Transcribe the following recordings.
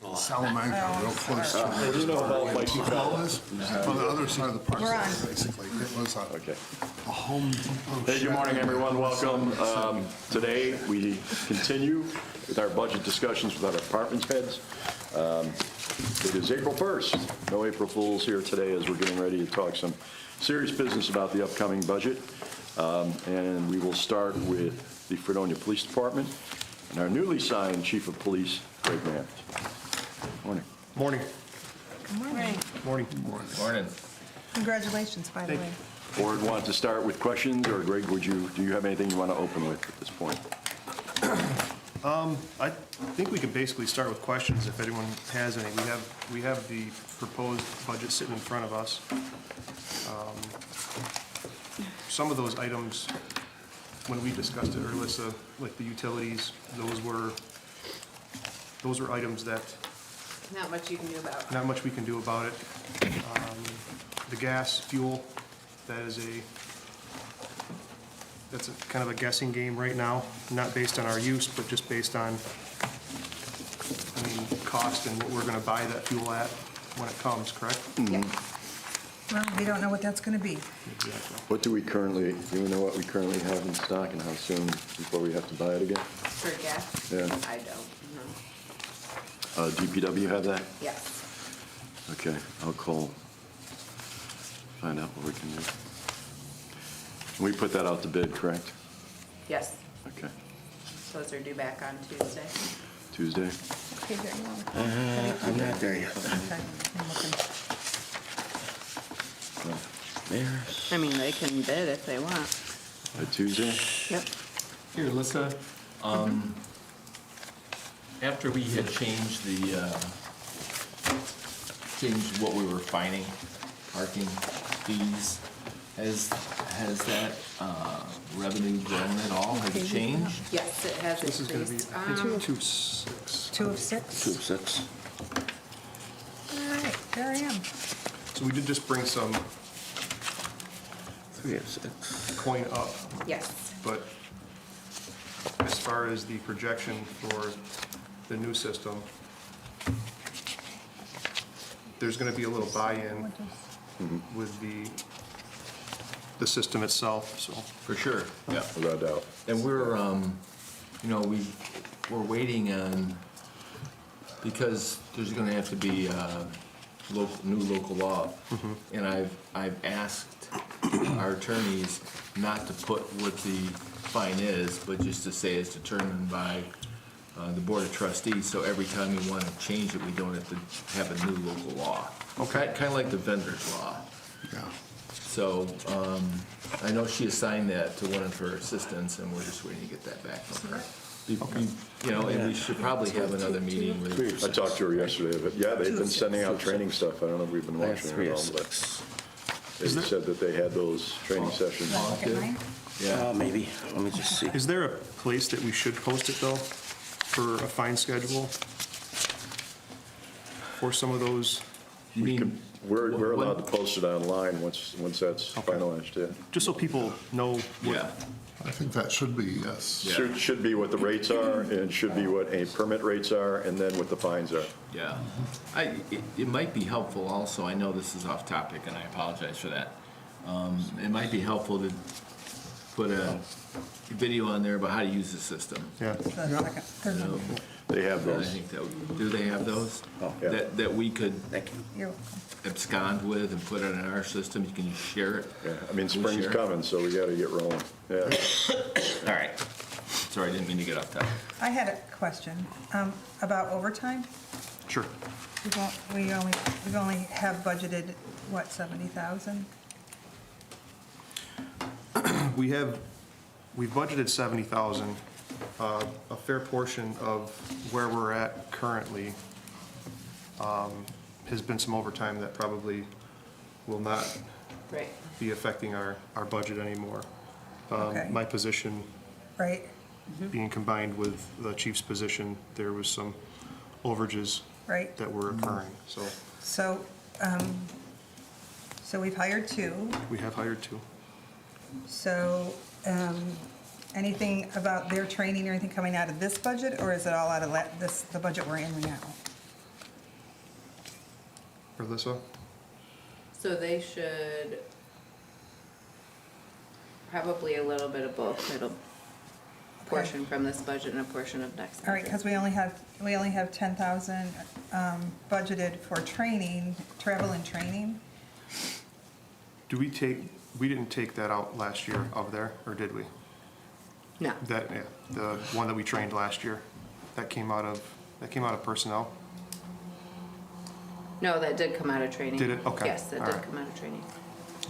Salamanca, real close to where You know about the Mike hotel is. On the other side of the park, We're on. basically. It was Okay. a Home Depot. Hey, good morning, everyone. Welcome. Today, we continue with our budget discussions with our department heads. It is April 1st. No April Fools here today as we're getting ready to talk some serious business about the upcoming budget. And we will start with the Fredonia Police Department and our newly signed Chief of Police, Greg Grant. Morning. Morning. Good morning. Morning. Morning. Congratulations, by the way. Board want to start with questions, or Greg, do you have anything you want to open with at this point? I think we can basically start with questions if anyone has any. We have the proposed budget sitting in front of us. Some of those items, when we discussed it earlier, Alyssa, like the utilities, those were items that Not much you can do about it. not much we can do about it. The gas, fuel, that's kind of a guessing game right now, not based on our use, but just based on, cost and what we're gonna buy that fuel at when it comes, correct? Yeah. Well, we don't know what that's going to be. What do we currently have in stock and how soon before we have to buy it again? For gas? Yeah. I don't, no. DPW have that? Yes. Okay, I'll call, find out what we can do. We put that out to bid, correct? Yes. Okay, Those are due back on Tuesday. Tuesday? Okay, there you are. I'm not there yet. Okay, I'm looking. There's. I mean, they can bid if they want. Tuesday? Yep. Here, Alyssa, after we had changed changed what we were fining, parking fees, has that revenue grown at all? Has it changed? Yes, it has This is gonna be, increased. I think, 2.6. 2 of 6? 2 of 6. All right, there I am. So we did just bring some 3 of 6. coin up, Yes. but as far as the projection for the new system, there's gonna be a little buy-in with the system itself, so. For sure, yeah. Without doubt. And we're, we're waiting on, because there's gonna have to be new local law. And I've asked our attorneys not to put what the fine is, but just to say it's determined by the Board of Trustees, so every time we want to change it, we don't have to have a new local law. Okay. Kind of like the vendor's law. Yeah. So, I know she assigned that to one of her assistants, and we're just waiting to get that back from her. And we should probably have another meeting with. I talked to her yesterday, but yeah, they've been sending out training stuff. I don't know if we've been I have watching 3 it of all, but 6. they said that they had those training sessions. Want to look at mine? Yeah. Maybe, let me just see. Is there a place that we should post it though, for a fine schedule? For some of those, We're allowed to post it online once that's Okay. finalized, yeah. just so people know what. Yeah. I think that should be, yes. Yeah. Should be what the rates are, and should be what a permit rates are, and then what the fines are. Yeah. It might be helpful also, I know this is off topic, and I apologize for that. It might be helpful to put a video on there about how to use the system. Yeah. The second, third You know? one. They have And I those. think do they have those? Yeah. That we could Thank you. You're welcome. abscond with and put it in our system, you can just share it? Yeah, I mean, Can we spring's share? coming, so we gotta get rolling, yeah. All right. Sorry, I didn't mean to get off topic. I had a question about overtime. Sure. We only have budgeted, what, 70,000? We budgeted 70,000. A fair portion of where we're at currently has been some overtime that probably will not Right. be affecting our budget anymore. Okay. My position Right, being combined with the chief's position, there was some overages right. that were occurring, so So we've hired 2. we have hired 2. So anything about their training or anything coming out of this budget, or is it all out of the budget we're in now? Alyssa? So they should probably a little bit of both. It'll portion from this budget and a portion of next budget. All right, because we only have 10,000 budgeted for training, travel and training. We didn't take that out last year of there, or did we? No, That, yeah, the one that we trained last year, that came out of personnel? no, that did come out of training. Did it? Okay. Yes, that All did right. come out of training.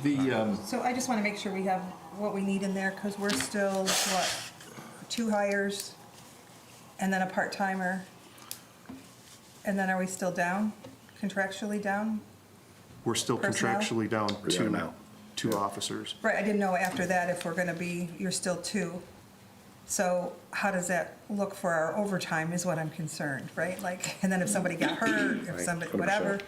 The, So I just want to make sure we have what we need in there, because we're still, 2 hires, and then a part-timer, and then are we still down, contractually down? We're still Personnel? contractually down We are now. two officers. Right, I didn't know after that if we're going to be, you're still 2. So how does that look for our overtime is what I'm concerned, right? Like, and then if somebody got hurt, if somebody, 100%. whatever.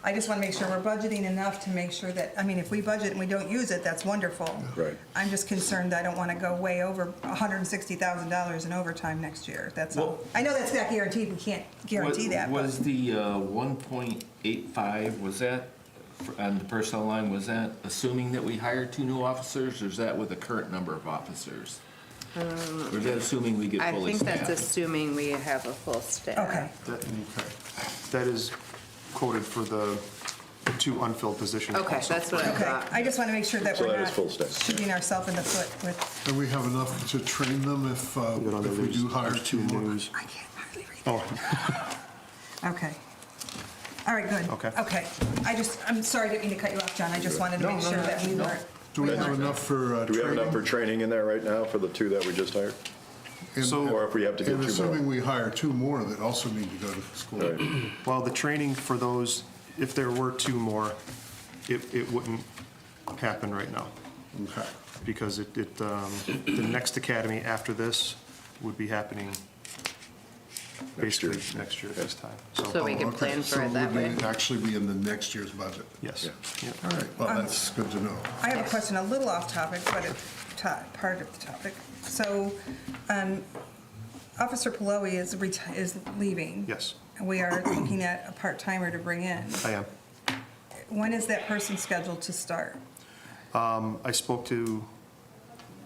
I just want to make sure we're budgeting enough to make sure that, I mean, if we budget and we don't use it, that's wonderful. Right. I'm just concerned I don't want to go way over $160,000 in overtime next year, that's all. Well- I know that's not guaranteed, we can't guarantee that, Was but the 1.85, was that, on the personnel line, was that assuming that we hired 2 new officers, or is that with the current number of officers? Or is that assuming we get I fully think that's staffed? assuming we have a full staff. okay. That is quoted for the 2 unfilled positions. Okay, also. that's what I Okay, thought. I just want to make sure that So we're that is not full staff. shooting ourselves in the foot with, Do we have enough to train them if we do hire There's 2 2 more? news. I can't hardly read. Oh, Okay. All right, good. Okay. Okay. I'm sorry, I didn't mean to cut you off, John. I just wanted to No, make no, sure no, that we no. weren't. Do we have enough for Do we have enough for training? training in there right now for the 2 that we just hired? Or if we have to get 2 And more? assuming we hire 2 more that also need to go to school. Right. well, the training for those, if there were 2 more, it wouldn't happen right now. Okay. Because the next academy after this would be happening Next year. basically next year at this time. So we Oh, can okay. plan for it that So way. it would actually be in the next year's budget? Yes. Yeah. Yep. All right, well, that's good to know. I have a question, a little off topic, but it's part of the topic. So, Officer Paloy is leaving. Yes, And we are looking at a part-timer to bring in. I am. When is that person scheduled to start? I spoke to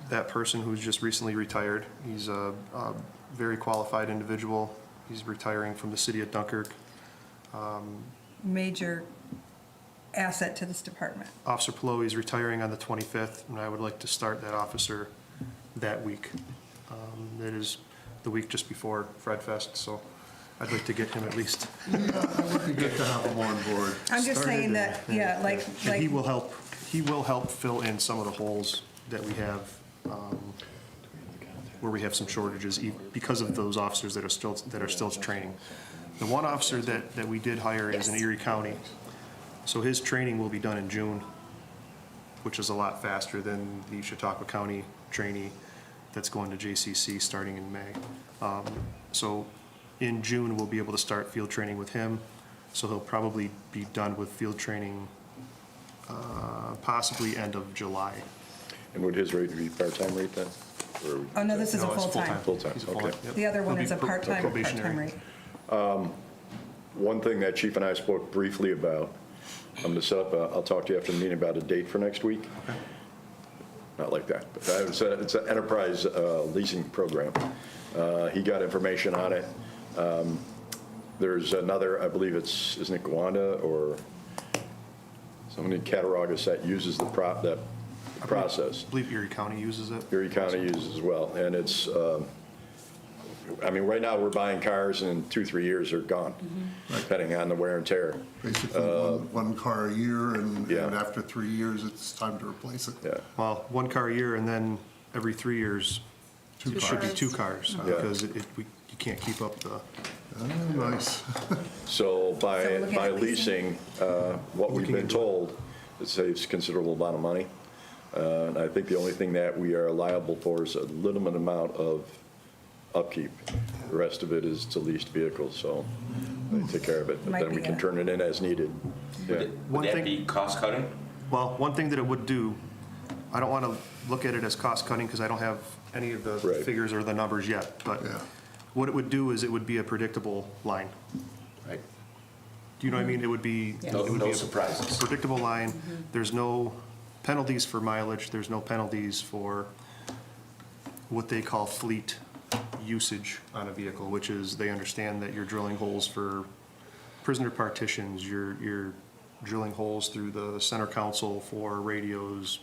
that person who's just recently retired. He's a very qualified individual. He's retiring from the city of Dunkirk. Major asset to this department. Officer Paloy is retiring on the 25th, and I would like to start that officer that week. It is the week just before Fred Fest, so I'd like to get him at least. Yeah, it would be good to have them on board. I'm just saying that, yeah, like, And he will help fill in some of the holes that we have, where we have some shortages because of those officers that are still training. The one officer that we did hire is in Yes. Erie County, so his training will be done in June, which is a lot faster than the Chautauqua County trainee that's going to JCC starting in May. So in June, we'll be able to start field training with him, so he'll probably be done with field training possibly end of July. And would his rate be part-time rate then? Or- oh, no, this is a No, it's full-time. Full-time, He's a okay. full-time, yep. The other one He'll is a be part-time, probationary. part-time rate. One thing that Chief and I spoke briefly about, I'm going to set up, I'll talk to you after the meeting about a date for next week. Not like that, but it's an enterprise leasing program. He got information on it. There's another, I believe isn't it Gwanda or somebody in Cattaraugus that uses that process. I believe Erie County uses it. Erie County uses as well, and it's, I mean, right now, we're buying cars and in 2-3 years they're gone, depending on the wear and tear. Basically, one car a year, and Yeah. after 3 years, it's time to replace it. Yeah, Well, 1 car a year, and then every 3 years, Two it should be cars. 2 cars, Yeah. because you can't keep up the, Oh, nice. so by So we're looking at leasing, what we've Looking been into it. told, it saves considerable amount of money. And I think the only thing that we are liable for is a limited amount of upkeep. The rest of it is to leased vehicles, so they take care of it. But Might then we be can a- turn it in as needed. Yeah. One Would that thing- be cost cutting? well, one thing that it would do, I don't want to look at it as cost cutting, because I don't have any of the Right. figures or the numbers yet, but Yeah. what it would do is it would be a predictable line. Right. you know what I mean? It would be. Yeah. it would No be a surprises. Predictable line. There's no penalties for mileage, there's no penalties for what they call fleet usage on a vehicle, which is they understand that you're drilling holes for prisoner partitions, you're drilling holes through the center console for radios,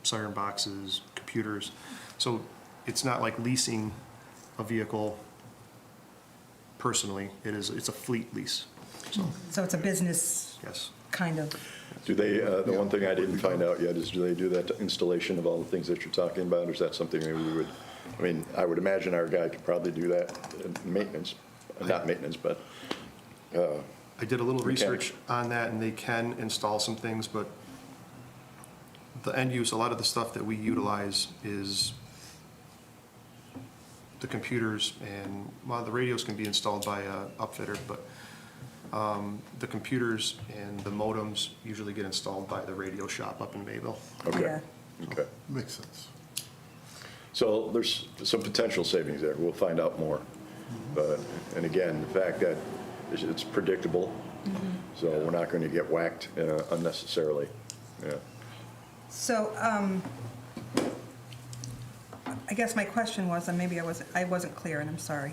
siren boxes, computers. So it's not like leasing a vehicle personally, it's a fleet lease, so, So it's a business yes. kind of, Do they, the one thing I didn't find out yet is do they do that installation of all the things that you're talking about? Or is that something maybe we would, I mean, I would imagine our guy could probably do that, maintenance, not maintenance, but, I did a little Mechanic. research on that, and they can install some things, but the end use, a lot of the stuff that we utilize is the computers, and, well, the radios can be installed by a upfitter, but the computers and the modems usually get installed by the radio shop up in Mayville. okay, yeah. okay. Makes sense. So there's some potential savings there. We'll find out more. But, and again, the fact that it's predictable, so we're not going to get whacked unnecessarily. Yeah. So, I guess my question was, and maybe I wasn't clear, and I'm sorry.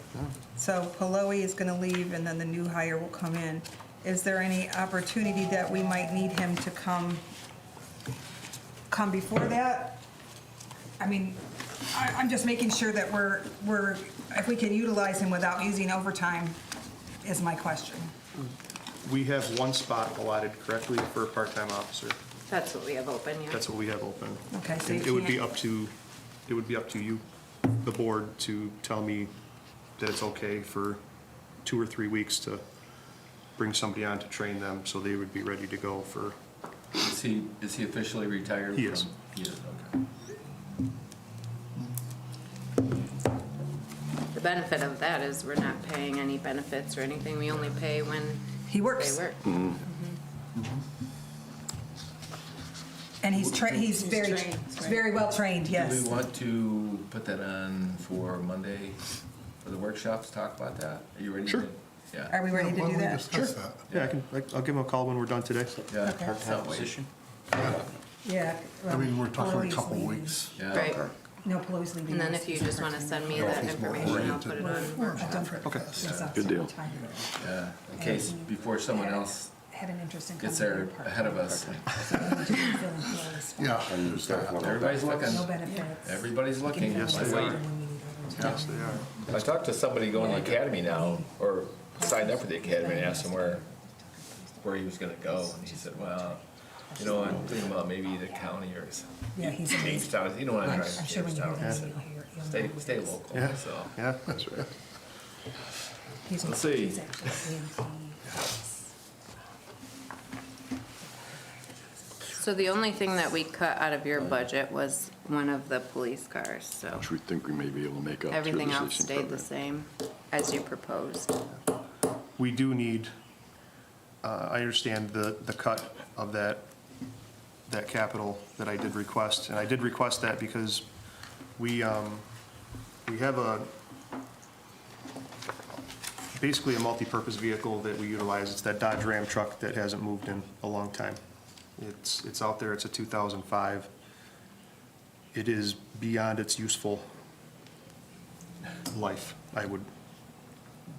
So Paloi is gonna leave, and then the new hire will come in. Is there any opportunity that we might need him to come before that? I mean, I'm just making sure that we're, if we can utilize him without using overtime, is my question. We have one spot allotted correctly for a part-time officer. That's what we have open, yeah. That's what we have open. Okay, so And you it would be can't- up to you, the board, to tell me that it's okay for 2 or 3 weeks to bring somebody on to train them, so they would be ready to go for, Is he officially retired? He is. He is, okay. The benefit of that is we're not paying any benefits or anything. We only pay when He works. they work. And he's very, trained, very well trained, Do yes. we want to put that on for Monday for the workshops, talk about that? Are you ready? Sure. Yeah. Are we ready to Why do don't we that? discuss that? yeah, I'll give them a call when we're done today. Yeah. Okay. Part-time position? Yeah. I mean, we're talking a Palloi's couple leaving. weeks. Yeah. Right. No, Palloi's leaving. And then us. if you just want to send me that information, I'll put it on workshop. Okay. Good deal. Yeah, in case, before someone else Had an interest in. gets coming there here part-time. ahead of us. Yeah. Everybody's looking. No benefits. Everybody's looking. Yes, Like, they wait. are. Yes, they are. I talked to somebody going to the academy now, or signed up for the academy, and asked him where he was gonna go, and he said, well, you know, I'm thinking about maybe the county or Yeah, he's amazing. Jamestown, you know what I'm I'm trying, sure when you hear Jamestown. this, you'll hear. Stay local, Yeah, so. yeah. That's right. Let's see. He's actually So the only thing that we cut out of your budget was one of the police cars, so Which we think we may be able to make up through everything this else leasing stayed the program. same as you proposed. We do need, I understand the cut of that capital that I did request, and I did request that because we have basically a multi-purpose vehicle that we utilize. It's that Dodge Ram truck that hasn't moved in a long time. It's out there, it's a 2005. It is beyond its useful life, I would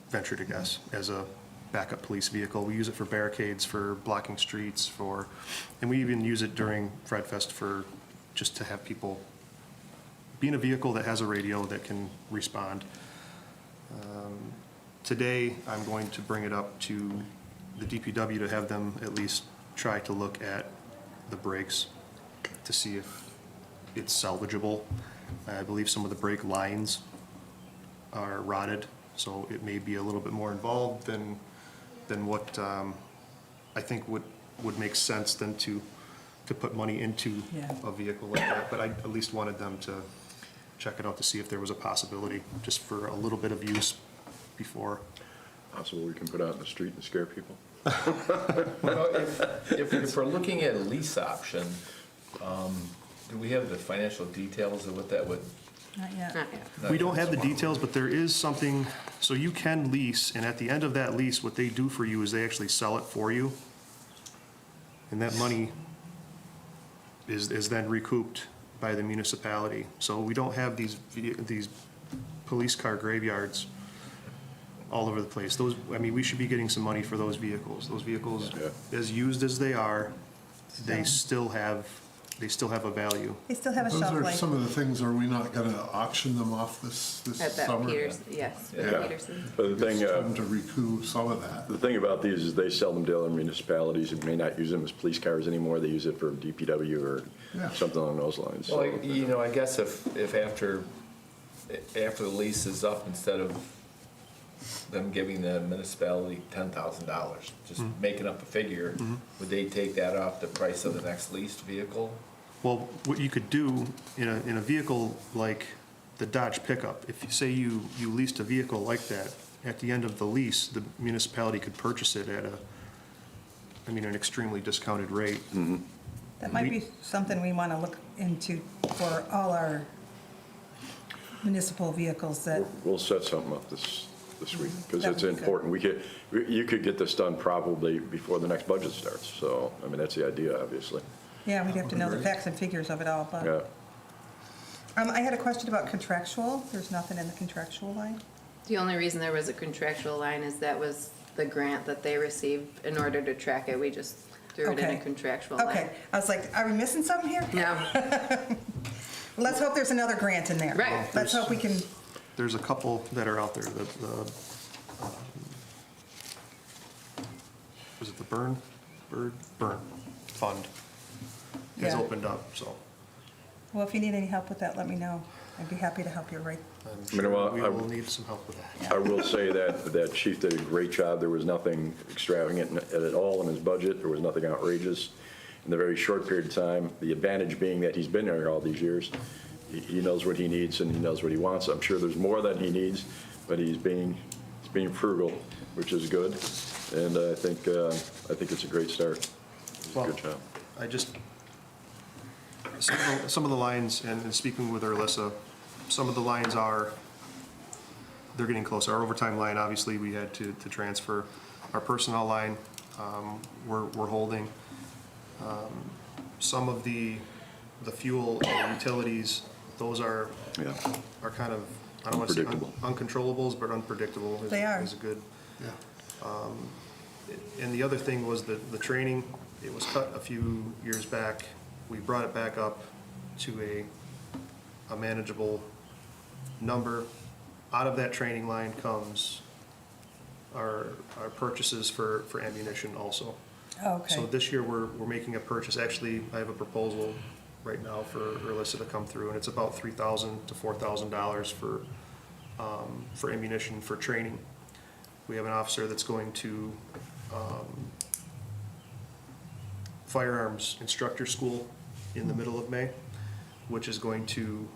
venture to guess, as a backup police vehicle. We use it for barricades, for blocking streets, and we even use it during Fred Fest for, just to have people, being a vehicle that has a radio that can respond. Today, I'm going to bring it up to the DPW to have them at least try to look at the brakes to see if it's salvageable. I believe some of the brake lines are rotted, so it may be a little bit more involved than what I think would make sense than to put money into Yeah. a vehicle like that. But I at least wanted them to check it out to see if there was a possibility, just for a little bit of use before. Possible we can put out in the street and scare people? Well, if we're looking at a lease option, do we have the financial details of what that would Not yet. Not yet. We don't have the details, but there is something, so you can lease, and at the end of that lease, what they do for you is they actually sell it for you. And that money is then recouped by the municipality. So we don't have these police car graveyards all over the place. Those, I mean, we should be getting some money for those vehicles. Those vehicles, Yeah. as used as they are, they still have a value. They still have a Those shelf are life. some of the things, are we not gonna auction them off this At that summer? Peters, yes, Yeah. Peterson. But the It's thing, time to recoup some of that. the thing about these is they sell them to other municipalities who may not use them as police cars anymore. They use it for DPW or Yeah. something along those lines. Well, So, you know, I guess if after the lease is up, instead of them giving the municipality $10,000, just making up a figure, would they take that off the price of the next leased vehicle? Well, what you could do in a vehicle like the Dodge pickup, if you say you leased a vehicle like that, at the end of the lease, the municipality could purchase it at an extremely discounted rate. That might be something we want to look into for all our municipal vehicles that, we'll set something up this week because That it's would be good. important. You could get this done probably before the next budget starts. So, I mean, that's the idea, obviously. yeah, we'd have to know the facts and figures of it all, but. Yeah. I had a question about contractual. There's nothing in the contractual line. The only reason there was a contractual line is that was the grant that they received. In order to track it, we just threw it in Okay. a contractual line. Okay, I was like, are we missing something here? No, Let's hope there's another grant in there. Right. Let's hope we can, There's a couple that are out there. Was it the Burn Fund has Yeah. opened up, so well, if you need any help with that, let me know. I'd be happy to help you right. I'm You know sure what, we I- will need some help with that. I will say that Chief did a great job. There was nothing extravagant at all in his budget. There was nothing outrageous. In a very short period of time, the advantage being that he's been there all these years, he knows what he needs and he knows what he wants. I'm sure there's more that he needs, but he's being frugal, which is good. And I think it's a great start. It's a Well, good job. I just, some of the lines, and speaking with Alyssa, some of the lines they're getting closer. Our overtime line, obviously, we had to transfer. Our personnel line, we're holding. Some of the fuel and utilities, those are Yeah. kind of, I don't want to say Unpredictable. uncontrollables, but unpredictable is They are. is a good. Yeah. And the other thing was the training. It was cut a few years back. We brought it back up to a manageable number. Out of that training line comes our purchases for ammunition also. Okay. So this year, we're making a purchase. Actually, I have a proposal right now for Alyssa to come through, and it's about $3,000 to $4,000 for ammunition for training. We have an officer that's going to firearms instructor school in the middle of May, which is going to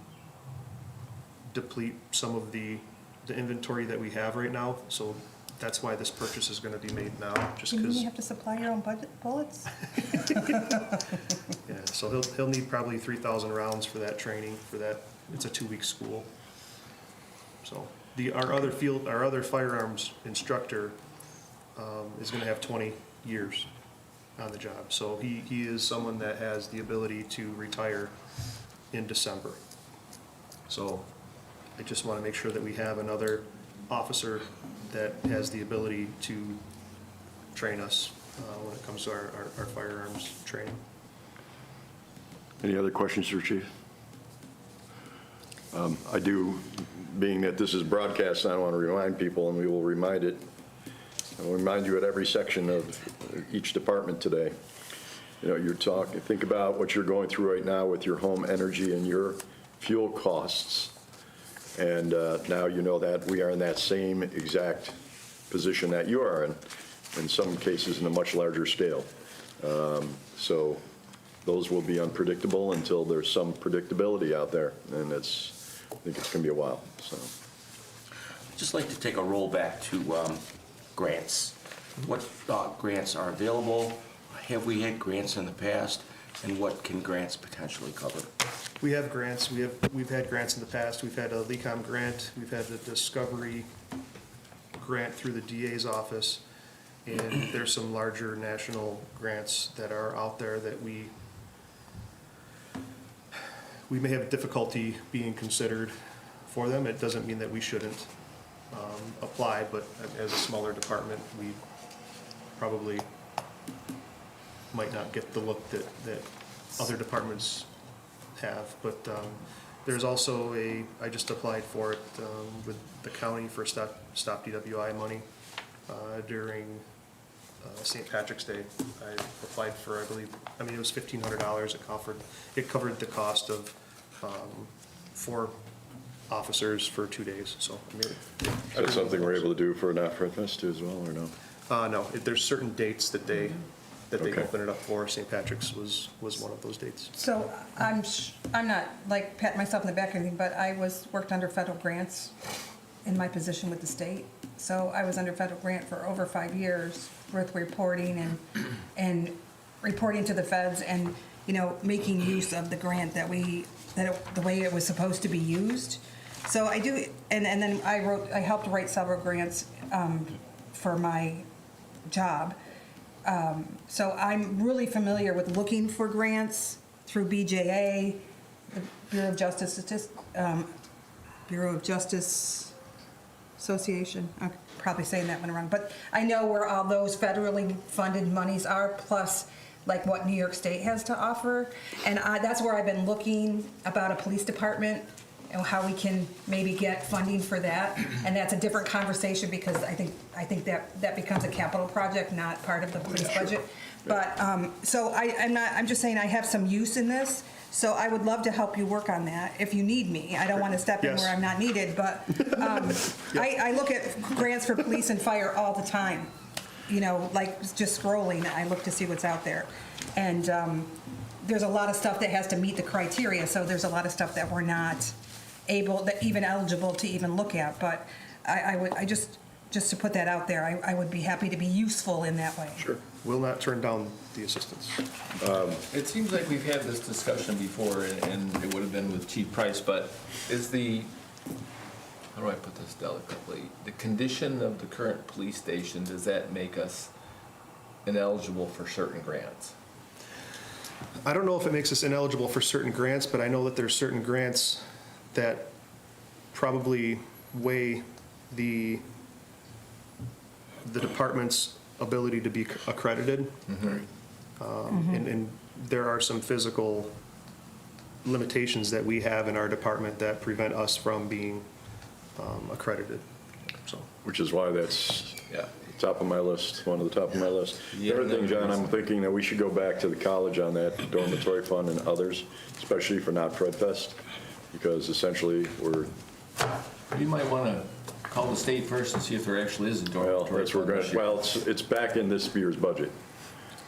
deplete some of the inventory that we have right now. So that's why this purchase is going to be made now, just You mean because. you have to supply your own bullets? Yeah, so he'll need probably 3,000 rounds for that training, for that, it's a 2-week school. So, our other firearms instructor, is gonna have 20 years on the job. So he is someone that has the ability to retire in December. So, I just wanna make sure that we have another officer that has the ability to train us, when it comes to our firearms training. Any other questions for Chief? I do, being that this is broadcast, I want to remind people, and we will remind it, I'll remind you at every section of each department today. You know, think about what you're going through right now with your home energy and your fuel costs. And now you know that we are in that same exact position that you are in some cases in a much larger scale. So those will be unpredictable until there's some predictability out there, and I think it's going to be a while, so. I'd just like to take a roll back to grants. What grants are available? Have we had grants in the past? And what can grants potentially cover? We have grants, we've had grants in the past, we've had a LECOM grant, we've had a Discovery grant through the DA's office, and there's some larger national grants that are out there that we may have difficulty being considered for them. It doesn't mean that we shouldn't apply, but as a smaller department, we probably might not get the look that other departments have. But there's also I just applied for it with the county for Stop DWI money during St. Patrick's Day. I applied for, it was $1,500. It covered the cost of 4 officers for 2 days, so. Is that something we're able to do for Not-For Fest too as well, or no? No, there's certain dates that they Okay. open it up for. St. Patrick's was one of those dates. So I'm not like patting myself in the back or anything, but I worked under federal grants in my position with the state. So I was under federal grant for over 5 years with reporting and reporting to the feds and, making use of the grant the way it was supposed to be used. So I do, and then I helped write several grants for my job. So I'm really familiar with looking for grants through BJA, the Bureau of Justice Association. I'm probably saying that one wrong, but I know where all those federally funded monies are, plus like what New York State has to offer. And that's where I've been looking about a police department and how we can maybe get funding for that. And that's a different conversation because I think that becomes a capital project, not part of the police budget. But, so I'm just saying I have some use in this, so I would love to help you work on that if you need me. I don't want to step in Yes. where I'm not needed, but I look at grants for police and fire all the time. Like just scrolling, I look to see what's out there. And there's a lot of stuff that has to meet the criteria, so there's a lot of stuff that we're not even eligible to even look at. But I just to put that out there, I would be happy to be useful in that way. Sure. Will not turn down the assistance. It seems like we've had this discussion before, and it would have been with Chief Price, but how do I put this delicately? The condition of the current police station, does that make us ineligible for certain grants? I don't know if it makes us ineligible for certain grants, but I know that there's certain grants that probably weigh the department's ability to be accredited. And there are some physical limitations that we have in our department that prevent us from being accredited, so. Which is why that's Yeah. top of my list, one of the top of my list. The other thing, John, I'm thinking that we should go back to the college on that dormitory fund and others, especially for Not-For Fest, because essentially You might want to call the state first and see if there actually is a dormitory. it's back in this year's budget.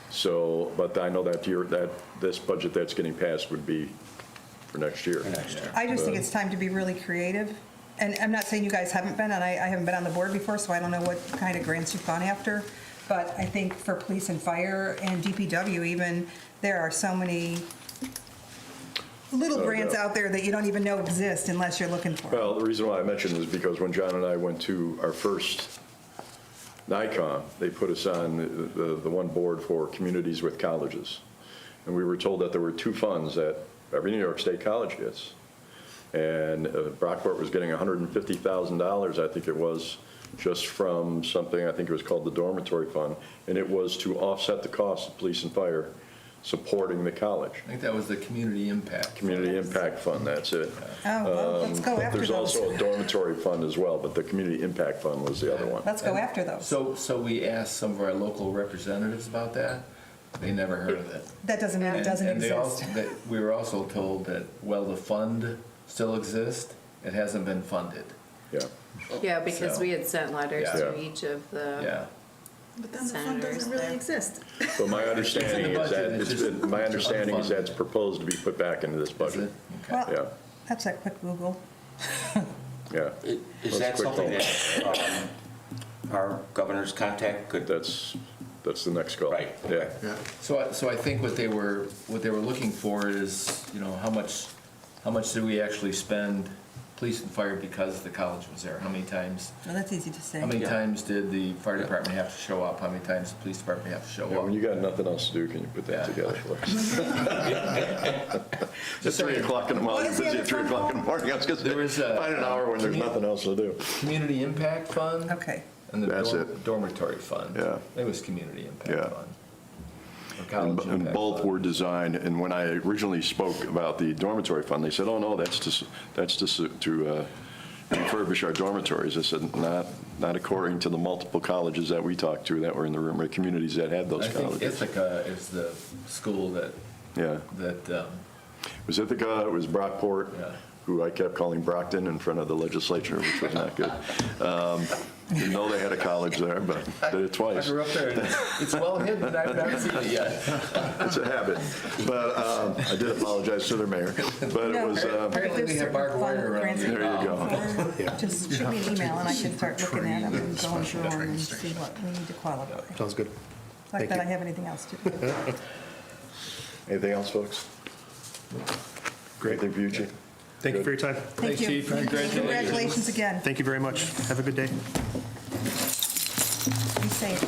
So, but I know that this budget that's getting passed would be for next year. I just think it's time to be really creative. And I'm not saying you guys haven't been, and I haven't been on the board before, so I don't know what kind of grants you've gone after. But I think for police and fire and DPW even, there are so many little grants out there that you don't even know exist unless you're looking for them. Well, the reason why I mentioned is because when John and I went to our first NICOM, they put us on the one board for communities with colleges. And we were told that there were 2 funds that every New York State college gets. And Brockport was getting $150,000, I think it was, just from something, I think it was called the dormitory fund. And it was to offset the cost of police and fire supporting the college. I think that was the community impact. Community impact fund, that's it. Oh, well, let's go But after there's those. also a dormitory fund as well, but the community impact fund was the other one. Let's go after those. So we asked some of our local representatives about that. They never heard of it. That doesn't mean it doesn't And they exist. also, we were also told that, well, the fund still exists, it hasn't been funded. Yeah. Yeah, because we had sent letters Yeah. to each of the Yeah. But then the fund doesn't really exist. But my understanding is that, It's just- my understanding is unfunded. that's proposed to be put back into this Is budget. it? Okay. Yeah, That's a quick Google. yeah. Is that Let's quick something vote. that our governor's contact could? That's the next goal. Right. Yeah. Yeah. So I think what they were looking for is, how much how much did we actually spend, police and fire, because the college was there? How many times? Well, that's easy to say. How many times did the fire department have to show up? How many times did the police department have to show Yeah, up? when you got nothing else to do, can you put that Yeah. together for us? It's 3 o'clock in the morning, What is the busy other at 3 fund o'clock in the called? morning. I was gonna There was say, a- find an hour when there's nothing else to do. Community Impact Fund? Okay. And the That's it. dormitory fund. Yeah. It was Community Impact Yeah. Fund. Or College And Impact both Fund. were designed, and when I originally spoke about the dormitory fund, they said, oh, no, that's to refurbish our dormitories. I said, not according to the multiple colleges that we talked to that were in the room, or communities that had those I think colleges. Ithaca is the school that, Yeah. that, It was Ithaca, it was Brockport, Yeah. who I kept calling Brockton in front of the legislature, which was not good. Didn't know they had a college there, but did it I twice. grew up there, and it's well hidden, I've not seen it yet. It's a habit. But I did apologize to their mayor. But it was, Apparently we have barbed wire around here. there you go. Just shoot me an email and I can start looking at them and going through them and see what we need to qualify. Sounds good. Like Thank that you. I have anything else to do. Anything else, folks? Great. Anything for you, Chief? Thank you for your time. Thank Thanks, you. Chief. Congratulations. Congratulations again. Thank you very much. Have a good day. Be safe.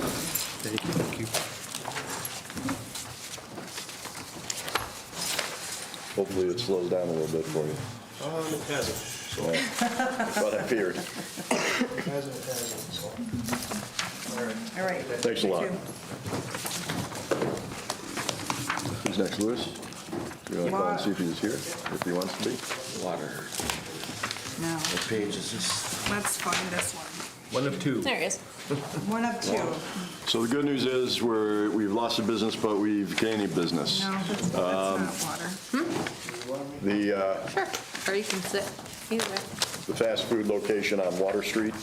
Thank you. Thank you. Hopefully it slows down a little bit for you. It hasn't, so, That's what I feared. hasn't, so. All right. All right. Thanks a lot. You too. Who's next, Louis? You want to call and see if he's here, if he wants to be? Water. No, What page is this? let's find this one. One of two. There he is. One of two. So the good news is we've lost a business, but we've gained a business. No, that's not water. The Sure. Or you can sit. Either way. the fast food location on Water Street.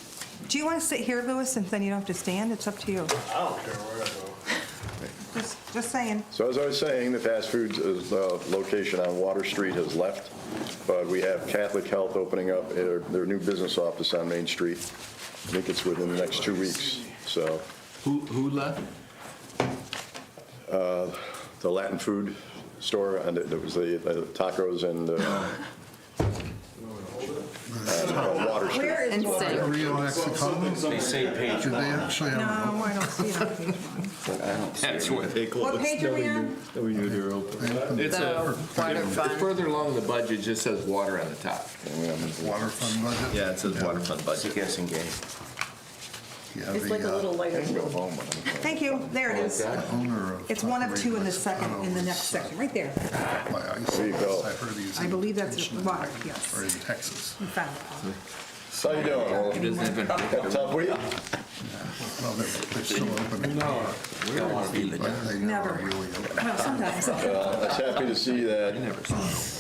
Do you want to sit here, Louis, and then you don't have to stand? It's up to you. I don't care where I go. Just saying. So as I was saying, the fast food location on Water Street has left, but we have Catholic Health opening up their new business office on Main Street. I think it's within the next 2 weeks. So Who left? the Latin food store, and it was the tacos and Water Street. Where is And water? sit. Rio Mexicano, They say page do they one, actually have? No, I don't see it on page one. but I don't see That's it. where they closed. What page are we on? Nobody knew they were open. It's The water it's fund. further along the budget, it just says water on the top. Water fund budget? Yeah, it says water fund It's a budget. guessing game. Yeah, It's like a little lighter. Thank you. There it is. Owner of It's one of two in the Taco second, in the next section, right there. by ice. There you go. I've heard he's I in believe that's Kitchener water, yes. Or in Texas. We found it. How you doing? It doesn't even. Got a tough week? Well, they're still open. No. Never. Well, sometimes. I was happy to see that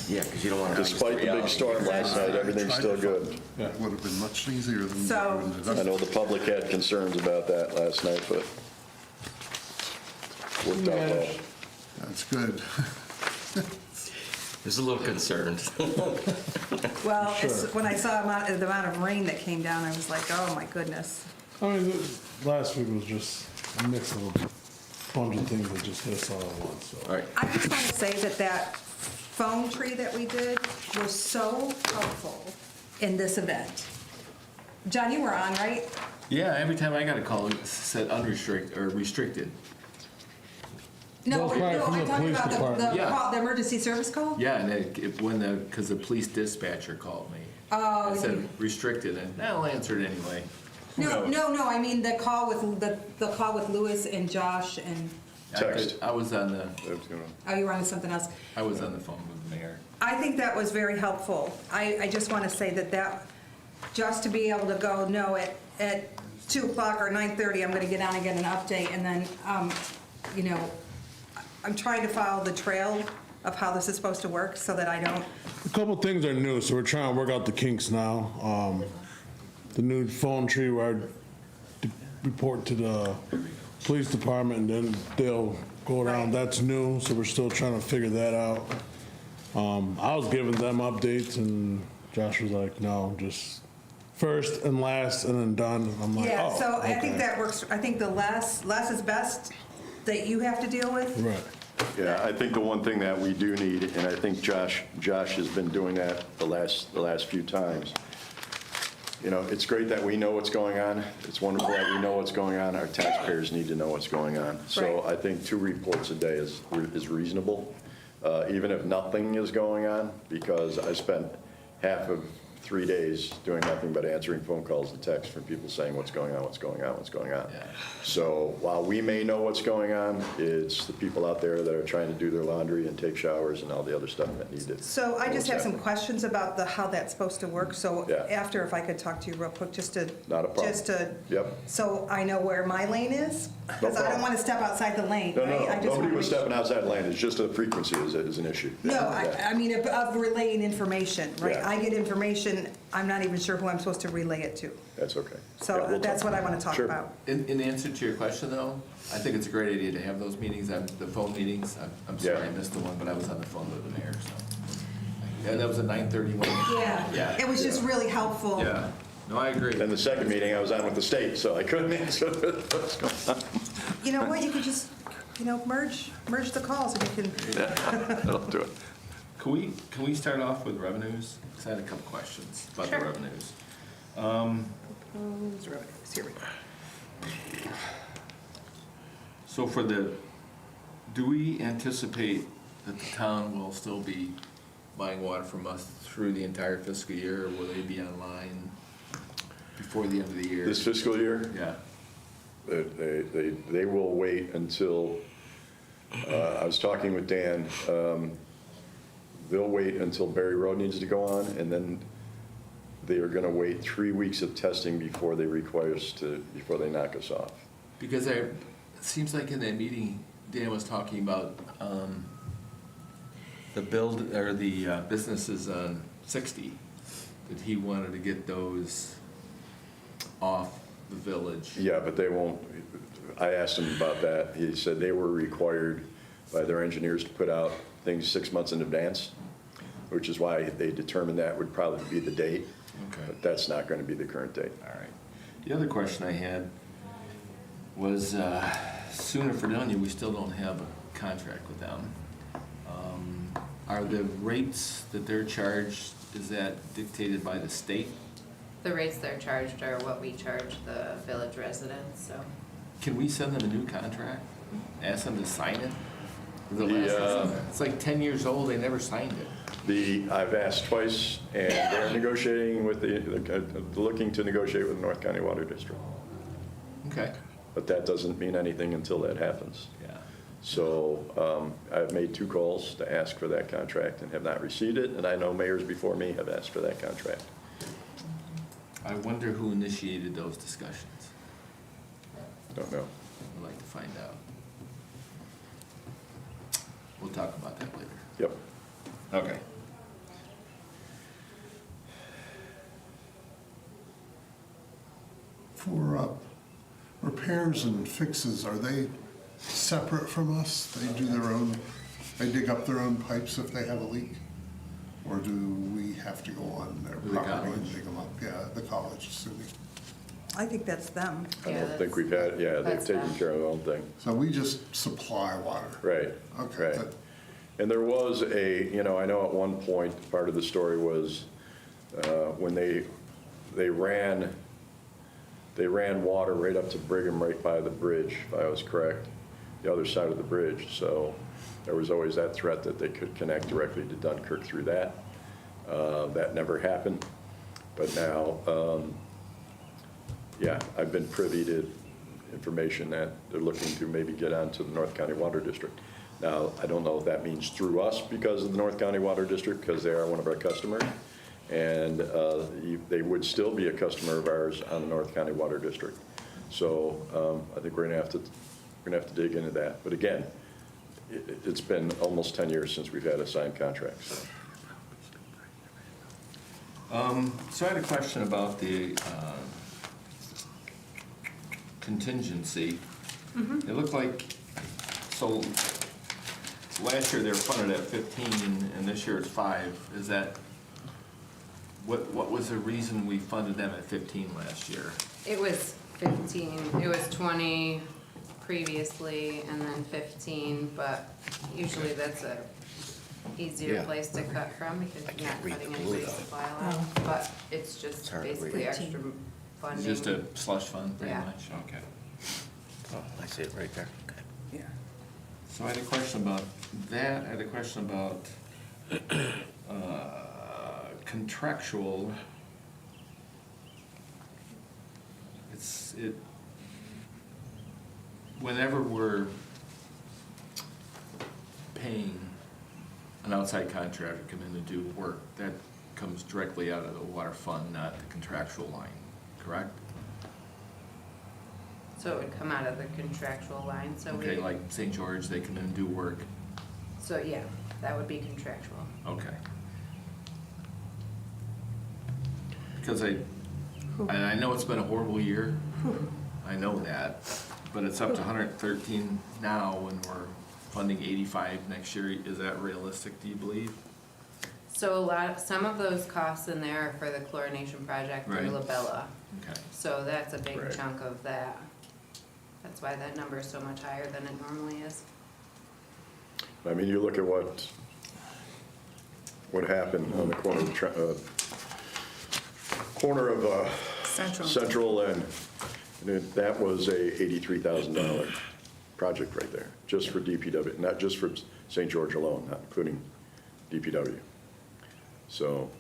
Yeah, because you don't want to. despite the big storm last night, everything's still good. Would have been much easier than. So- I know the public had concerns about that last night, but worked out well. That's good. Is a little concerned. Well, when I saw the amount of rain that came down, I was like, oh my goodness. I mean, last week was just a mix of a bunch of things that just hit us all at once, so. All right. I just want to say that phone tree that we did was so helpful in this event. John, you were on, right? Yeah, every time I got a call, it said unrestricted or restricted. No, That was probably no, from I'm the talking police about department. the Yeah. call, the emergency service call? Yeah, and because the police dispatcher called me. Oh, It said restricted, and I'll answer it anyway. no, I mean the call with, the call with Louis and Josh and, Text. I was on the oh, you were on something else. phone with the mayor. I think that was very helpful. I just want to say that, just to be able to go, no, at 2 o'clock or 9:30, I'm going to get on and get an update, and then, you know, I'm trying to follow the trail of how this is supposed to work so that I don't, A couple things are new, so we're trying to work out the kinks now. The new phone tree where I report to the police department and then they'll go around, that's new, so we're still trying to figure that out. I was giving them updates and Josh was like, no, just first and last and then done. I'm like, yeah, oh, so I think okay. that works. I think the less is best that you have to deal with. Right. Yeah, I think the one thing that we do need, and I think Josh has been doing that the last few times. You know, it's great that we know what's going on. It's wonderful that we know what's going on. Our taxpayers need to know what's going on. So Right. I think 2 reports a day is reasonable, even if nothing is going on, because I spent half of 3 days doing nothing but answering phone calls and texts from people saying what's going on, what's going on, what's going on. Yeah. So while we may know what's going on, it's the people out there that are trying to do their laundry and take showers and all the other stuff that need it. So I just have some questions about how that's supposed to work. So Yeah. after, if I could talk to you real quick, just to. Not a problem. Just to. Yep. So I know where my lane is? Because I don't problem. want to step outside the lane, No, right? I just nobody wanna was make- stepping outside the lane, it's just the frequency is an issue. No, Yeah. I mean, of relaying information, right? Yeah. I get information, I'm not even sure who I'm supposed to relay it to. That's okay. So Yeah, we'll that's talk. what I want to talk Sure. about. In answer to your question, though, I think it's a great idea to have those meetings, the phone meetings. I'm sorry Yeah. I missed the one, but I was on the phone with the mayor, so. Yeah, that was a 9:30 one. Yeah. It was just really helpful. Yeah, no, I agree. Then the second meeting, I was on with the state, so I couldn't answer what's going on. You know what, you could just, merge the calls and you can, That'll do it. Can we start off with revenues? Because I had a couple questions about the Sure. revenues. here we go. So do we anticipate that the town will still be buying water from us through the entire fiscal year, or will they be online before the end of the year? This fiscal year, Yeah, they will wait until, I was talking with Dan, they'll wait until Berry Road needs to go on, and then they are gonna wait 3 weeks of testing before they before they knock us off. because it seems like in that meeting, Dan was talking about the businesses on 60, that he wanted to get those off the village. Yeah, but they won't, I asked him about that. He said they were required by their engineers to put out things 6 months in advance, which is why they determined that would probably be the date. Okay. But that's not going to be the current date. All right. The other question I had was, Sooner Fredonia, we still don't have a contract with them. Are the rates that they're charged, is that dictated by the state? The rates they're charged are what we charge the village residents, so. Can we send them a new contract? Ask them to sign it? It's like 10 years old, they never signed it. I've asked twice, and they're negotiating with looking to negotiate with the North County Water District. Okay. But that doesn't mean anything until that happens. Yeah. So I've made 2 calls to ask for that contract and have not received it, and I know mayors before me have asked for that contract. I wonder who initiated those discussions. Don't know. I'd like to find out. We'll talk about that later. Yep. Okay. For repairs and fixes, are they separate from us? They do their own, they dig up their own pipes if they have a leak? Or do we have to go on their The property and college. dig them up? Yeah, the college, assuming. I think that's them. I Yeah, don't think we've had, they've that's taken them. care of their own thing. So we just supply water? Right. Okay, Right. that- And there was I know at one point, part of the story was when they ran water right up to Brigham, right by the bridge, if I was correct, the other side of the bridge. So there was always that threat that they could connect directly to Dunkirk through that. That never happened. But now, I've been privy to information that they're looking to maybe get onto the North County Water District. Now, I don't know if that means through us because of the North County Water District, because they are one of our customers. And they would still be a customer of ours on the North County Water District. So I think we're gonna have to dig into that. But again, it's been almost 10 years since we've had a signed contract, so. So I had a question about the contingency. It looked like, so last year they were funded at 15 and this year it's 5. Is that, what was the reason we funded them at 15 last year? It was 15, it was 20% previously and then 15, but usually that's a easier Yeah. place to cut from because I you're can't not read cutting the any blue, base though. supply line. But it's just hard to read. basically extra funding. It's just a slush fund, pretty Yeah. much, okay. Oh, I see it right there. Okay. Yeah. So I had a question about that, I had a question about contractual. Whenever we're paying an outside contractor to come in to do work, that comes directly out of the water fund, not the contractual line, correct? So it would come out of the contractual line, so we. Okay, like St. George, they come in and do work, So, yeah, that would be contractual. okay. Because and I know it's been a horrible year, I know that, but it's up to 113 now when we're funding 85 next year. Is that realistic, do you believe? So some of those costs in there are for the chlorination project Right. through Labella. Okay. So that's a big Right. chunk of that. That's why that number is so much higher than it normally is. I mean, you look at what happened on the corner of Central and that was a $83,000 project right there, just for DPW, not just for St. George alone, not including DPW. So,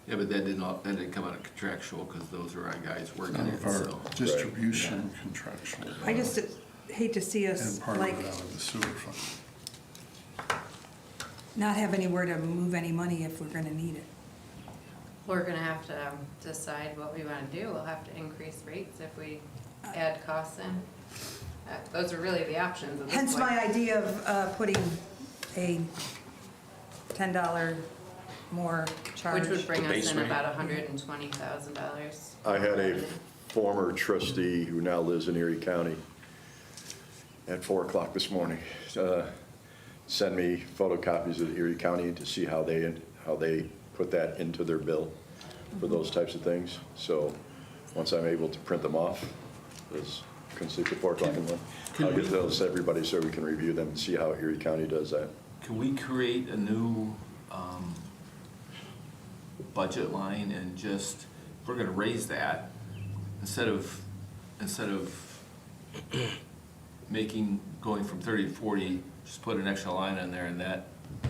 Yeah, but that didn't come out of contractual, because those are our guys working None it, of our so. distribution contractual. I just hate to see us And part of like it out of the sewer fund. not have anywhere to move any money if we're gonna need it. We're gonna have to decide what we wanna do. We'll have to increase rates if we add costs in. Those are really the options at this Hence point. my idea of putting a $10 more charge. Which would bring The us base in rate? about $120,000. I had a former trustee who now lives in Erie County at 4 o'clock this morning, send me photocopies of Erie County to see how they put that into their bill for those types of things. So once I'm able to print them off, because I couldn't sleep at 4 o'clock in the morning, I'll get those to everybody so we can review them and see how Erie County does that. Can we create a new budget line and just, if we're gonna raise that, instead of going from 30 to 40, just put an extra line on there, and that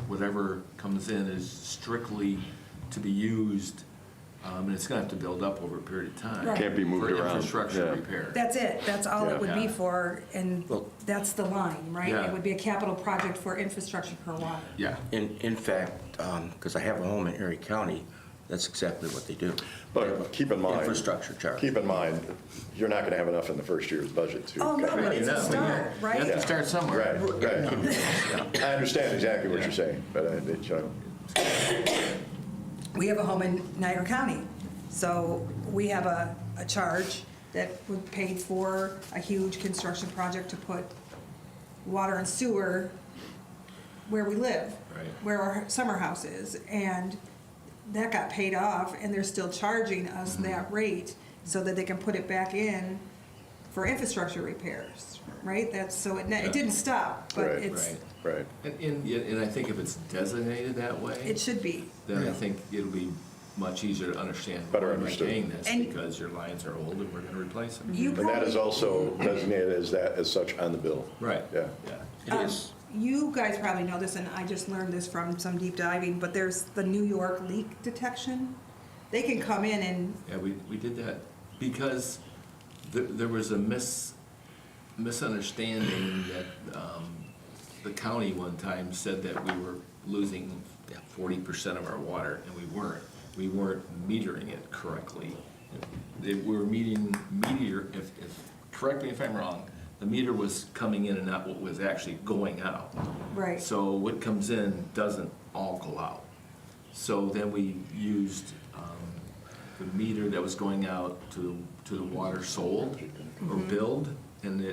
whatever comes in is strictly to be used, and it's gonna have to build up over a period of time. Right. Can't be moved For around, infrastructure yeah. repair. That's it, that's all it would be Yeah. for, and Well- that's the line, right? Yeah. It would be a capital project for infrastructure for water. Yeah, In fact, because I have a home in Erie County, that's exactly what they do. But keep in mind. Infrastructure charge. Keep in mind, you're not gonna have enough in the first year's budget to. Oh, no, cover but it. it's a No, start, you right? have to start somewhere. Right. I understand exactly what you're saying, but We have a home in Niagara County, so we have a charge that would pay for a huge construction project to put water and sewer where we live. Right. Where our summer house is, and that got paid off, and they're still charging us that rate so that they can put it back in for infrastructure repairs, right? That's, so it didn't stop, but Right, it's, Right. right. And I think if it's designated that way. it should be. Then I think it'll be much easier to understand. Better why am I understood. paying this, And- because your lines are old and we're gonna replace them. You And that is probably, also designated as such on the bill. Right. Yeah. Yeah. It is. you guys probably know this, and I just learned this from some deep diving, but there's the New York leak detection. They can come in and, Yeah, we did that because there was a misunderstanding that the county one time said that we were losing 40% of our water, and we weren't. We weren't metering it correctly. We were correct me if I'm wrong, the meter was coming in and not what was actually going out. right, So what comes in doesn't all go out. So then we used the meter that was going out to the water sold or billed, and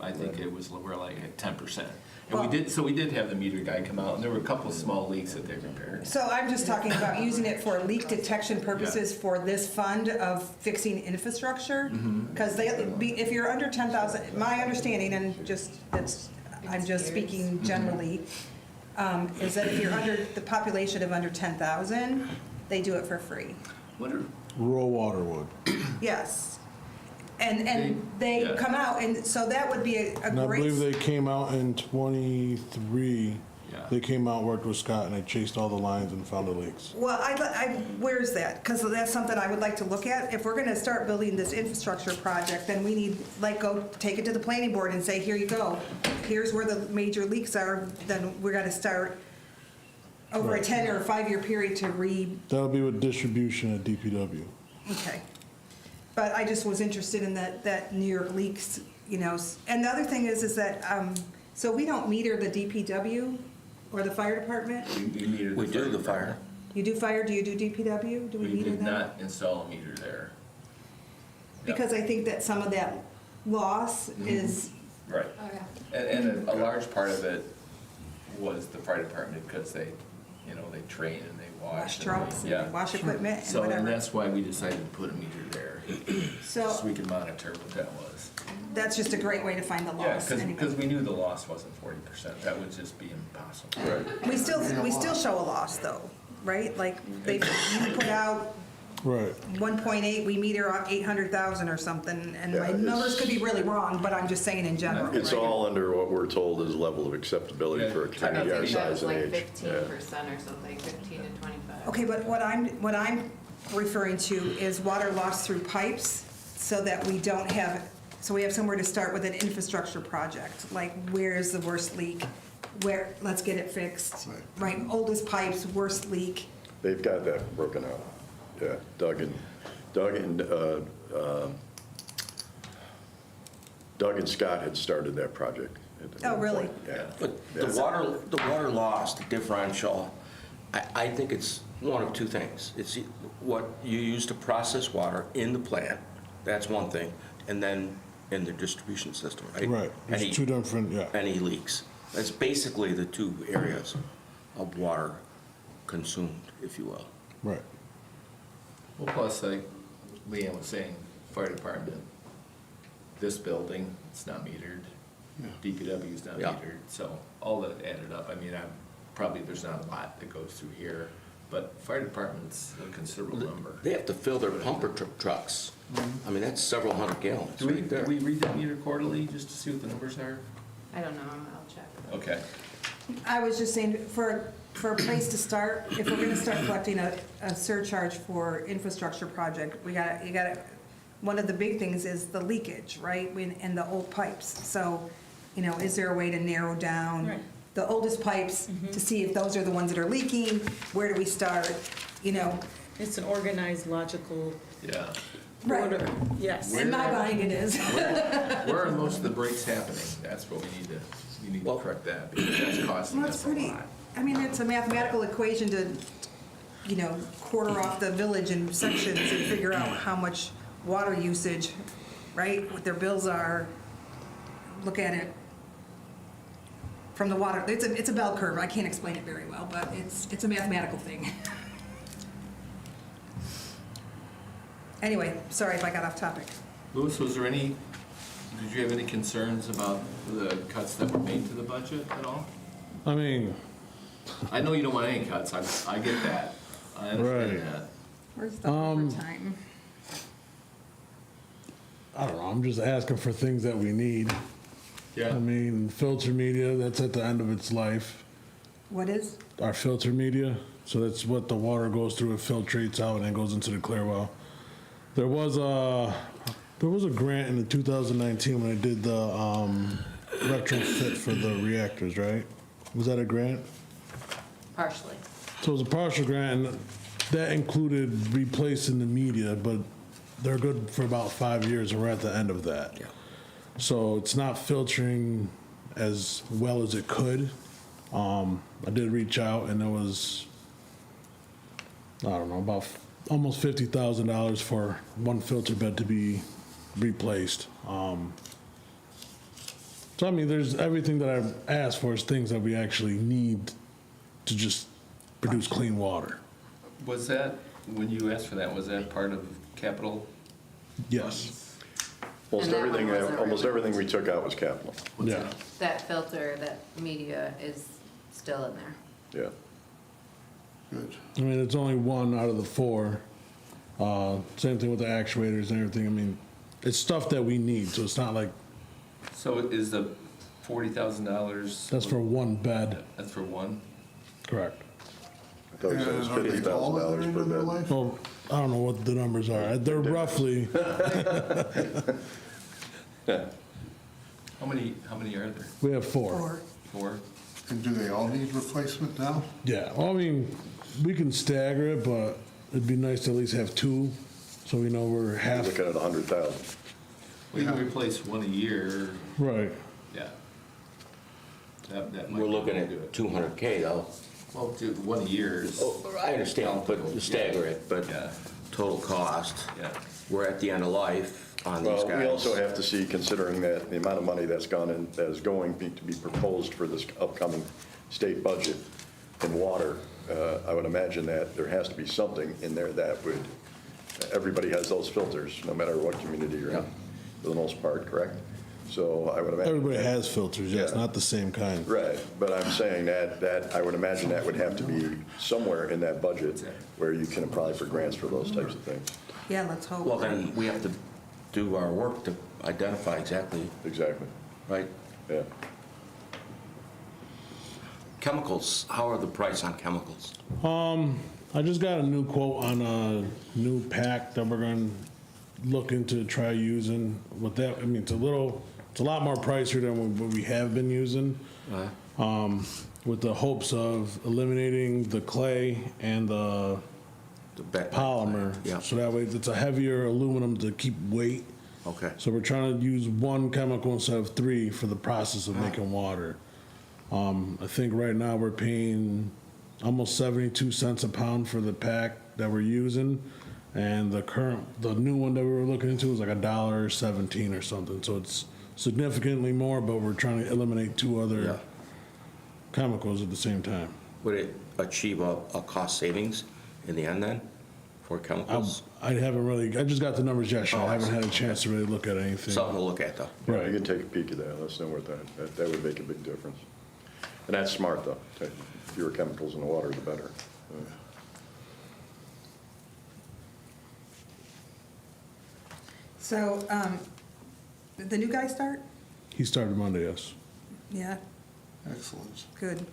I think it was, we're like at 10%. And we did have the meter guy come out, and there were a couple of small leaks that they repaired. So I'm just talking about using it for leak detection purposes for this fund of fixing infrastructure. Because if you're under 10,000, my understanding, and I'm just speaking generally, is that if you're under, the population of under 10,000, they do it for free. What are, Rural water would. Yes. And they Yeah. come out, and so that would be a And I believe great, they came out in '23. Yeah. They came out, worked with Scott, and they chased all the lines and found the leaks. well, where's that? Because that's something I would like to look at. If we're gonna start building this infrastructure project, then we need, go take it to the planning board and say, here you go. Here's where the major leaks are, then we're gonna start over a Right. 10 or a 5-year period to That'll be with distribution at DPW. okay. But I just was interested in that New York leaks, and the other thing is that, so we don't meter the DPW or the fire department? we metered We do the fire. You do fire, do you do DPW? Do we We meter did that? not install a meter there. Because I think that some of that loss is, Right. Oh, yeah. And a large part of it was the fire department, because they train and they wash. wash and trucks they- yeah. and wash equipment and So, and whatever. that's why we decided to put a meter there, so So we can monitor what that was. that's just a great way to find the Yeah, loss. because anyway. we knew the loss wasn't 40%, that would just be impossible. Right. We still show a loss though, right? Like you put out Right. 1.8, we meter out 800,000 or something, and Yeah, my it's- numbers could be really wrong, but I'm just saying in general. It's right? all under what we're told is level of acceptability Yeah. for a I community our think that size was and like age. 15% or something, 15 to 25. Okay, but what I'm referring to is water loss through pipes, so that we don't have, so we have somewhere to start with an infrastructure project, like where is the worst leak? Where, let's get it fixed, right? Oldest pipes, worst leak. They've got that broken out. Yeah, Doug and Scott had started that project. at Oh, one really? point. Yeah. But the water loss, the differential, I think it's one of two things. It's what you use to process water in the plant, that's one thing, and then in the distribution system, right? Right. Any- It's two different, yeah. Any leaks. That's basically the two areas of water consumed, if you will. Right. Well, plus, like Leanne was saying, fire department, this building, it's not metered, DPW is not Yeah. metered, so all that added up, I mean, there's not a lot that goes through here, but fire department's a considerable number. They have to fill their pumper trucks. I mean, that's several hundred gallons Do we, right there. do we read that meter quarterly, just to see what the numbers are? I don't know, I'll check. Okay. I was just saying, for a place to start, if we're gonna start collecting a surcharge for infrastructure project, you gotta, one of the big things is the leakage, right, in the old pipes. So, is there a way to narrow down Right. the oldest pipes to see if those are the ones that are leaking? Where do we start, It's an organized, logical Yeah. Right. order, yes. In my mind it is. Where are most of the breaks happening? That's what we need to correct that, because that's costing Well, it's us a pretty, lot. it's a mathematical equation to, quarter off the village in sections and figure out how much water usage, right, what their bills are. Look at it from the water, it's a bell curve, I can't explain it very well, but it's a mathematical thing. Anyway, sorry if I got off topic. Louis, did you have any concerns about the cuts that were made to the budget at all? I mean, I know you don't want any cuts, I get that, I understand Right. that. Where's the overtime? I don't know, I'm just asking for things that we need. Yeah. I mean, filter media, that's at the end of its life. What is? Our filter media, so that's what the water goes through, it filtrates out and then goes into the clear well. There was a grant in the 2019 when I did the retrofit for the reactors, right? Was that a grant? Partially. So it was a partial grant, and that included replacing the media, but they're good for about 5 years, and we're at the end of that. Yeah. So it's not filtering as well as it could. I did reach out, and it was, I don't know, about almost $50,000 for one filter bed to be replaced. So I mean, there's everything that I've asked for is things that we actually need to just produce clean water. Was that, when you asked for that, was that part of capital? Yes. Almost And that one everything, wasn't almost really- everything we took out was capital. Yeah. That filter, that media is still in there. Yeah. Good. I mean, it's only one out of the four. Same thing with the actuators and everything. I mean, it's stuff that we need, so it's not like, So is the $40,000? that's for one bed. That's for one? Correct. I thought you said it was And are they all at $50,000 their end per of their bed. life? Well, I don't know what the numbers are. They're roughly, How many are there? we have four. Or, 4? And do they all need replacement now? Yeah, well, I mean, we can stagger it, but it'd be nice to at least have two, so we know we're You're half, looking at 100,000. We can replace one a year, right. yeah. That might We're be looking able to do at it. 200K though. Well, dude, one a year is, Oh, I understand, but you stagger it, but Yeah. total cost, yeah. we're at the end of life on these Well, guys. we also have to see, considering that the amount of money that's gone in, that is going to be proposed for this upcoming state budget in water, I would imagine that there has to be something in there that would, everybody has those filters, no matter what community you're in, for the most part, correct? So I would imagine. Everybody has filters, yes, Yeah. not the same kind. Right, but I'm saying that I would imagine that would have to be somewhere in that budget where you can apply for grants for those types of things. yeah, let's hope. Well, then we have to do our work to identify exactly, Exactly, right? yeah. Chemicals, how are the price on chemicals? I just got a new quote on a new pack that we're gonna look into try using. With that, I mean, it's a lot more pricier than what we have been using. With the hopes of eliminating the clay and the polymer. Yeah, So that way it's a heavier aluminum to keep weight. okay. So we're trying to use one chemical instead of three for the process of making water. I think right now we're paying almost 72 cents a pound for the pack that we're using. And the new one that we were looking into is like $1.17 or something. So it's significantly more, but we're trying to eliminate two Yeah. other chemicals at the same time. Would it achieve a cost savings in the end then, for chemicals? I just got the numbers yesterday. Oh, I I haven't see. had a chance to really look at anything. Something to look at though. You Right. can take a peek at that, let us know what that would make a big difference. And that's smart, though, fewer chemicals in the water, the better. So, did the new guy start? He started Monday, yes. Yeah, Excellent. good.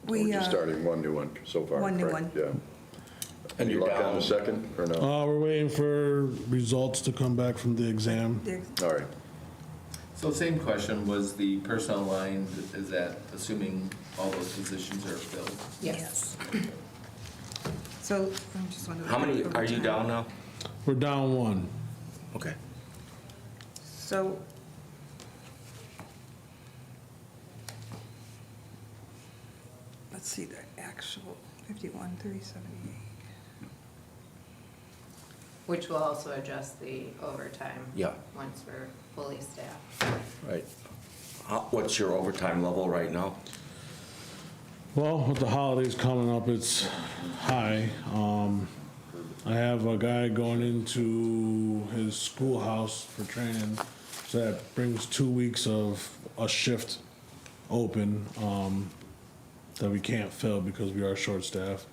We're just starting one new one so far, One new correct? one. Yeah. And Any you're luck on down, the second, or no? We're waiting for results to come back from the exam. All right. So same question, was the personnel line, is that assuming all those positions are filled? Yes. So, I'm just wondering. how many are you down now? We're down one. Okay. So, let's see the actual 51, 378. Which will also adjust the overtime. Yeah. Once we're fully staffed. Right. What's your overtime level right now? Well, with the holidays coming up, it's high. I have a guy going into his schoolhouse for training, so that brings 2 weeks of a shift open that we can't fill because we are short-staffed.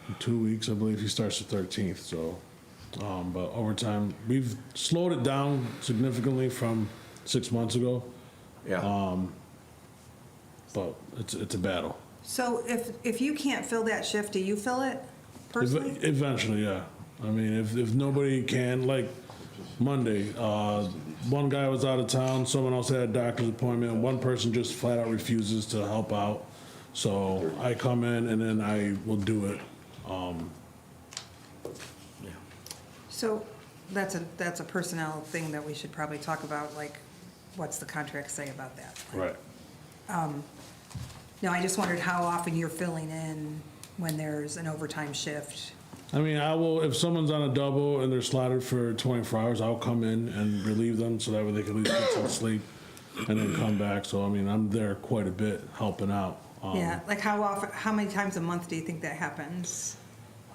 In 2 weeks, I believe he starts the 13th, so, but overtime, we've slowed it down significantly from 6 months ago, Yeah. but it's a battle. So if you can't fill that shift, do you fill it personally? Eventually, yeah. I mean, if nobody can, like Monday, one guy was out of town, someone else had a doctor's appointment, one person just flat out refuses to help out. So I come in and then I will do it. So that's a personnel thing that we should probably talk about, like, what's the contract say about that? Right. No, I just wondered how often you're filling in when there's an overtime shift. I mean, I will, if someone's on a double and they're slotted for 24 hours, I'll come in and relieve them so that way they can at least get some sleep and then come back. So, I mean, I'm there quite a bit helping out. Yeah, like how many times a month do you think that happens?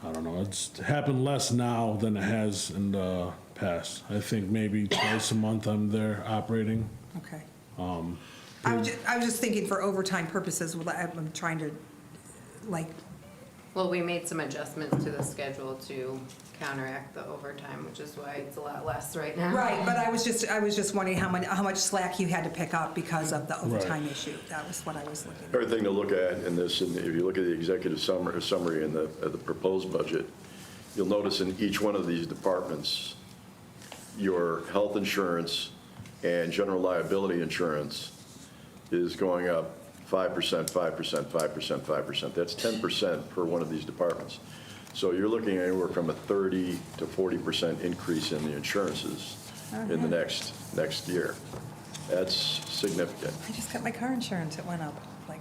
I don't know. It's happened less now than it has in the past. I think maybe twice a month I'm there operating. Okay. I was just thinking for overtime purposes, I'm trying to, like, Well, we made some adjustments to the schedule to counteract the overtime, which is why it's a lot less right now. right, but I was just wondering how much slack you had to pick up because of the overtime issue. That was what I was looking at. Everything to look at in this, and if you look at the executive summary and the proposed budget, you'll notice in each one of these departments, your health insurance and general liability insurance is going up 5%, 5%, 5%, 5%. That's 10% per one of these departments. So you're looking at anywhere from a 30 to 40% increase in the insurances in the next year. That's significant. I just got my car insurance, it went up, like,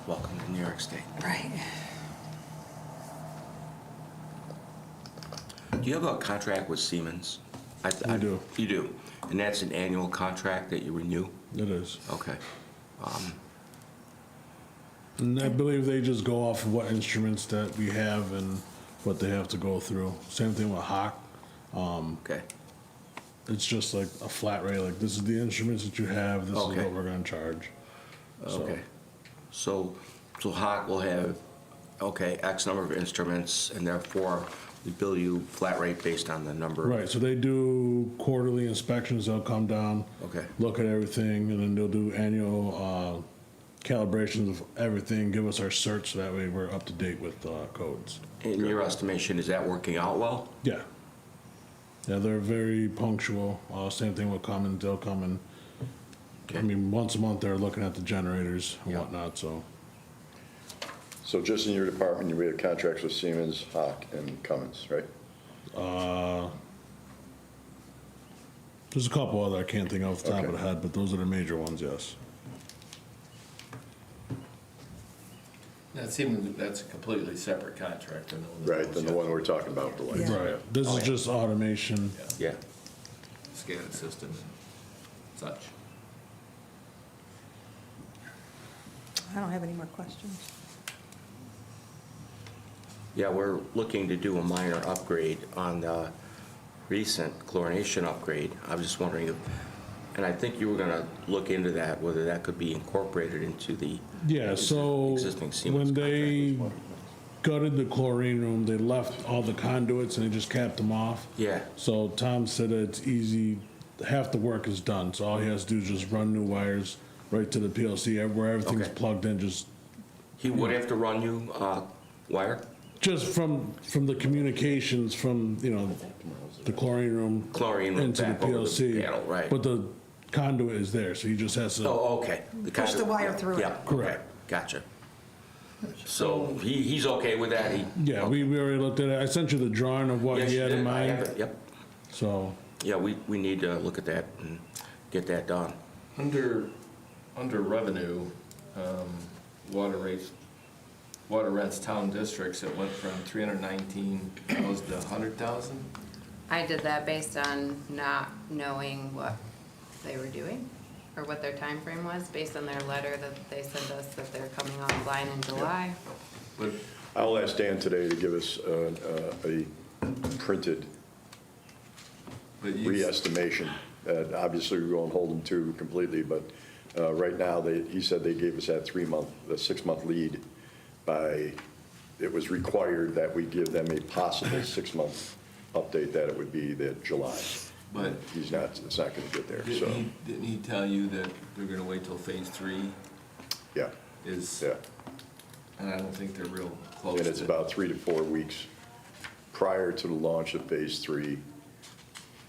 Welcome to New York State. right. Do you have a contract with Siemens? I do. You do? And that's an annual contract that you renew? It is. Okay. And I believe they just go off of what instruments that we have and what they have to go through. Same thing with Hawk. Okay. It's just like a flat rate, like this is the instruments that you have, this is Okay. what we're gonna charge. So- Okay. So Hawk will have, okay, X number of instruments, and therefore we bill you flat rate based on the number. Right, so they do quarterly inspections, they'll come down. Okay. Look at everything, and then they'll do annual calibrations of everything, give us our certs, so that way we're up to date with codes. In your estimation, is that working out well? Yeah. Yeah, they're very punctual. Same thing with Cummins, they'll come and, I mean, once a month they're looking at the generators and Yeah. whatnot, so. So just in your department, we have contracts with Siemens, Hawk, and Cummins, right? There's a couple other I can't think of off the top of the Okay. head, but those are the major ones, yes. That's a completely separate contract than the one. Right, than the one we're talking about, the lights. Yeah. Right, this is just automation. Yeah. SCADA system and such. I don't have any more questions. Yeah, we're looking to do a minor upgrade on the recent chlorination upgrade. I was just wondering if, and I think you were gonna look into that, whether that could be incorporated into the Yeah, so existing Siemens when they contract. gutted the chlorine room, they left all the conduits and they just capped them off. Yeah. So Tom said that it's easy, half the work is done, so all he has to do is just run new wires right to the PLC, where everything's Okay. plugged in, just He would have to run you wire? from the communications from, the chlorine room. Chlorine room into the back over the PLC. panel, right. But the conduit is there, so he just has to. Oh, okay. Push the wire through it. Yeah, Correct. okay, gotcha. So he's okay with that? Yeah, we already looked at it. I sent you the drawing of what Yes, he you had in did. I have mind, it, Yep. so. Yeah, we need to look at that and get that done. Under revenue, water rents town districts, it went from 319,000 to 100,000. I did that based on not knowing what they were doing or what their time frame was, based on their letter that they sent us that they're coming online in July. But I'll ask Dan today to give us a printed you, re-estimation. Obviously, we won't hold them to completely, but right now, he said they gave us that 6-month lead by, it was required that we give them a possible 6-month update, that it would be that July. but It's not gonna get there, so, didn't he tell you that they're gonna wait till phase 3 yeah, is, yeah. and I don't think they're real close And it's to- about 3 to 4 weeks prior to the launch of phase 3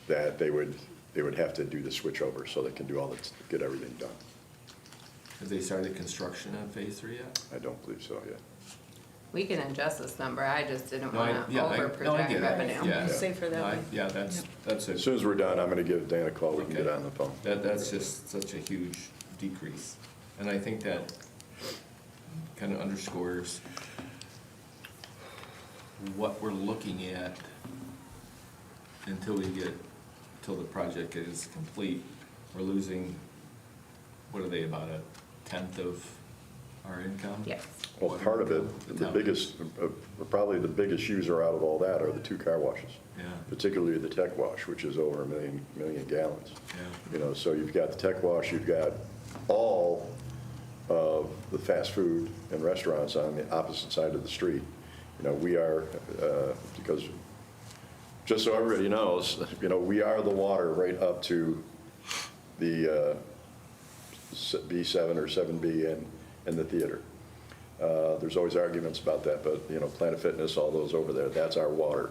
that they would have to do the switch over, so they can do get everything done. Have they started construction on phase 3 yet? I don't believe so yet. We can adjust this number, I just didn't No, wanna yeah, I over-project get it. revenue. Yeah. Safer that No, way. Yeah, that's As it. soon as we're done, I'm gonna give Dan a call, we can Okay. get on the phone. That's just such a huge decrease. And I think that kind of underscores what we're looking at until the project is complete. We're losing, what are they, about a tenth of our income? Yes. Well, part of it, the biggest, probably the biggest user out of all that are the 2 car washes. Yeah. Particularly the tech wash, which is over a million gallons. Yeah. You know, so you've got the tech wash, you've got all of the fast food and restaurants on the opposite side of the street. You know, we are, because, just so everybody knows, you know, we are the water right up to the B7 or 7B and the theater. There's always arguments about that, but, you know, Planet Fitness, all those over there, that's our water.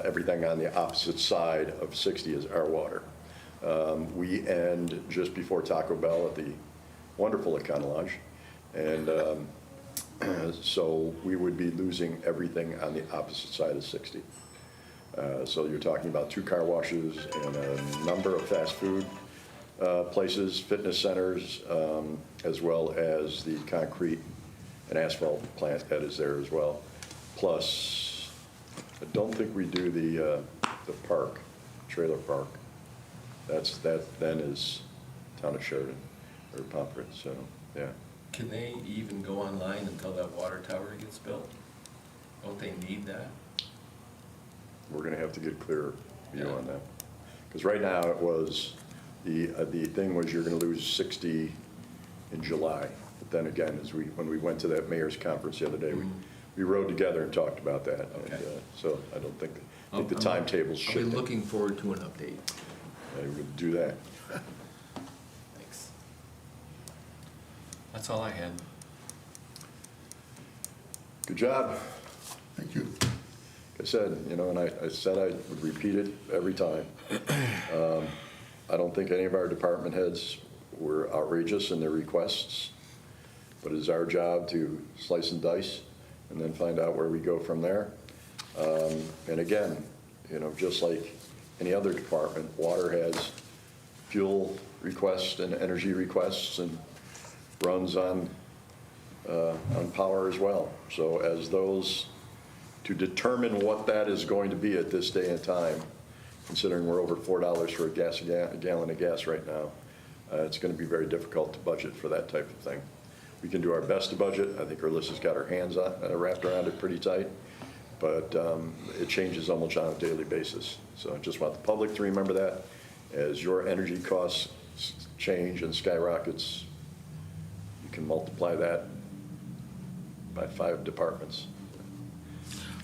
Everything on the opposite side of 60 is our water. We end just before Taco Bell at the wonderful Econo and so we would be losing everything on the opposite side of 60. So you're talking about 2 car washes and a number of fast food places, fitness centers, as well as the concrete and asphalt plant that is there as well. Plus, I don't think we do the park, trailer park. That then is town of Sheridan or Pomfret, so, yeah. Can they even go online until that water tower gets built? Don't they need that? We're gonna have to get a clearer view Yeah. on that. Because right now it was, the thing was you're gonna lose 60 in July. But then again, when we went to that mayor's conference the other day, we rode together and talked about that. And, Okay. so I don't think, I think the timetable's I'll be shifting. looking forward to an update. I would do that. Thanks. That's all I had. Good job. Thank you. Like I said, you know, and I said I would repeat it every time. I don't think any of our department heads were outrageous in their requests, but it is our job to slice and dice and then find out where we go from there. And again, you know, just like any other department, water has fuel requests and energy requests and runs on power as well. So as those, to determine what that is going to be at this day and time, considering we're over $4 for a gallon of gas right now, it's going to be very difficult to budget for that type of thing. We can do our best to budget. I think Alyssa's got her hands wrapped around it pretty tight, but it changes almost on a daily basis. So I just want the public to remember that. As your energy costs change and skyrockets, you can multiply that by 5 departments.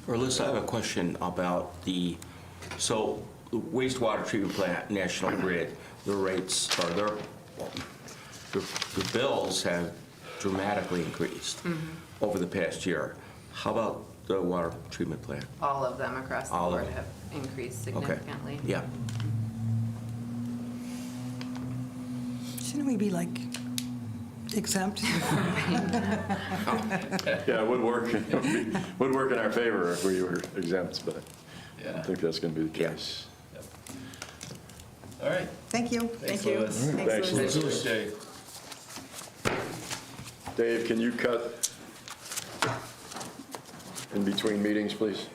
Alyssa, I have a question about the wastewater treatment plant, National Grid, the rates, the bills have dramatically increased over the past year. How about the water treatment plant? All of them across the All of board them. have increased Okay. significantly. Yeah. Shouldn't we be like exempt? Yeah, it would work. Would work in our favor if we were exempt, but I Yeah. don't think that's going to be the case. Yep. All right. Thank you. Thanks, you. Louis. Thanks, Thanks, Louis. Jay. Dave, can you cut in between meetings, please?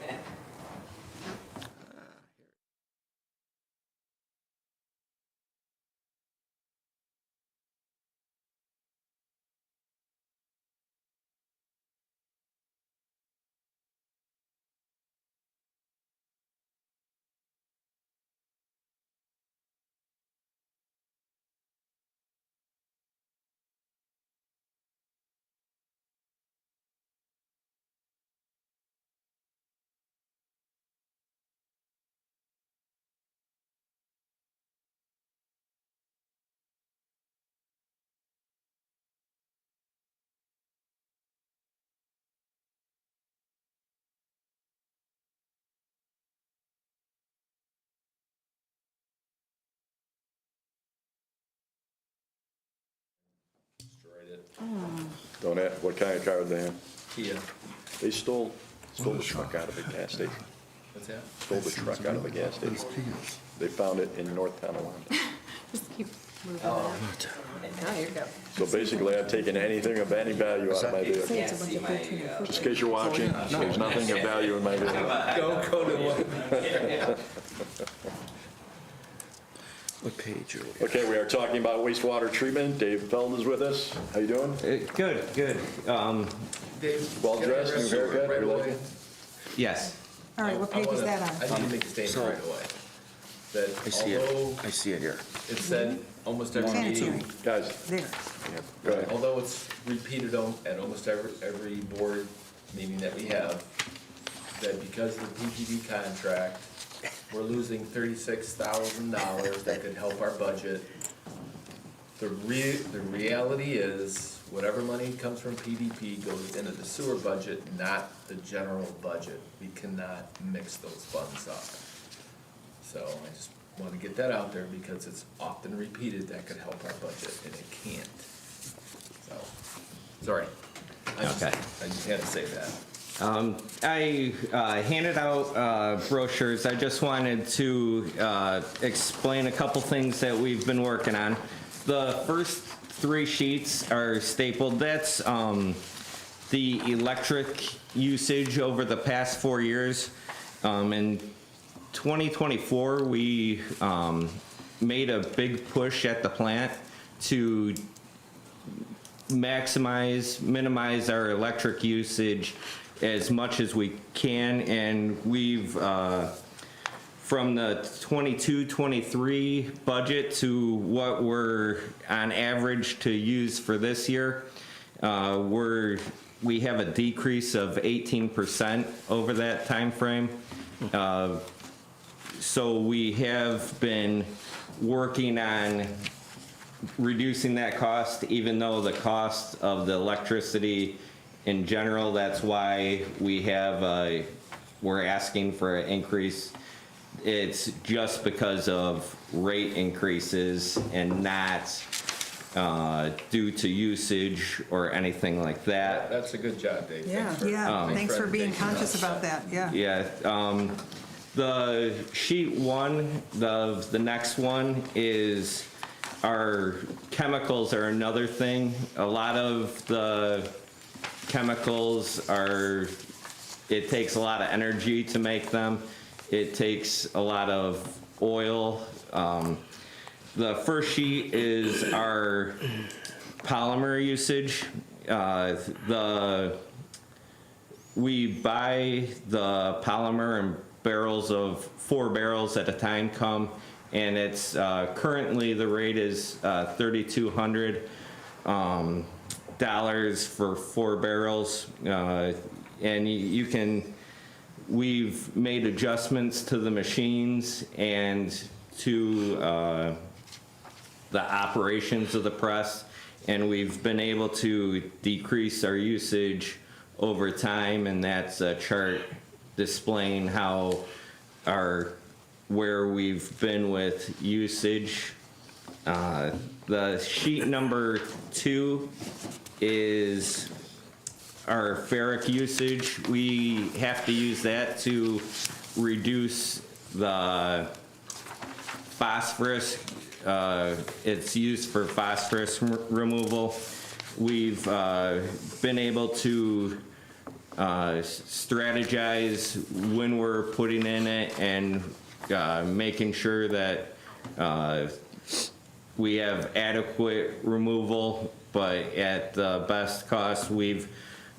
Destroyed it. Don't ask what kind of car they have. Kia. They stole the truck out of a gas station. What's that? Stole the truck out of a gas station. They found it in North Carolina. Just keep No, you're good. So basically, I've taken anything of any value out of my vehicle. Say it's a bunch of 13 or 14. Just in case you're watching, there's nothing of value in my vehicle. Don't go to one. What page are we on? Okay, we are talking about wastewater treatment. Dave Feld is with us. How you doing? Good, good. Dave, Well can I dressed, address new you haircut, right you like away? it? Yes. All right, what page is that on? I need to make a statement right away. That I see although it, I see it here. it said almost every Can't see meeting, it. Guys, There. go ahead. although it's repeated at almost every board meeting that we have, that because of the PPD contract, we're losing $36,000 that could help our budget. The reality is, whatever money comes from PDP goes into the sewer budget, not the general budget. We cannot mix those funds up. So I just want to get that out there because it's often repeated that could help our budget, and it can't. So, sorry. I just had to say that. I handed out brochures. I just wanted to explain a couple things that we've been working on. The first 3 sheets are stapled. That's the electric usage over the past 4 years. In 2024, we made a big push at the plant to minimize our electric usage as much as we can, and we've from the 22-23 budget to what we're on average to use for this year, we have a decrease of 18% over that time frame. So we have been working on reducing that cost, even though the cost of the electricity in general, that's why we're asking for an increase. It's just because of rate increases and not due to usage or anything like that. That's a good job, Dave. Yeah, Thanks for- yeah, thanks for being educating conscious us. about that, yeah. Yeah, the sheet 1, the next one is our chemicals are another thing. A lot of the chemicals it takes a lot of energy to make them. It takes a lot of oil. The first sheet is our polymer usage. We buy the polymer in barrels of 4 barrels at a time and it's currently the rate is $3,200 for 4 barrels, and we've made adjustments to the machines and to the operations of the press, and we've been able to decrease our usage over time, and that's a chart displaying where we've been with usage. The sheet number 2 is our ferric usage. We have to use that to reduce the phosphorus. It's used for phosphorus removal. We've been able to strategize when we're putting in it and making sure that we have adequate removal, but at the best cost. We've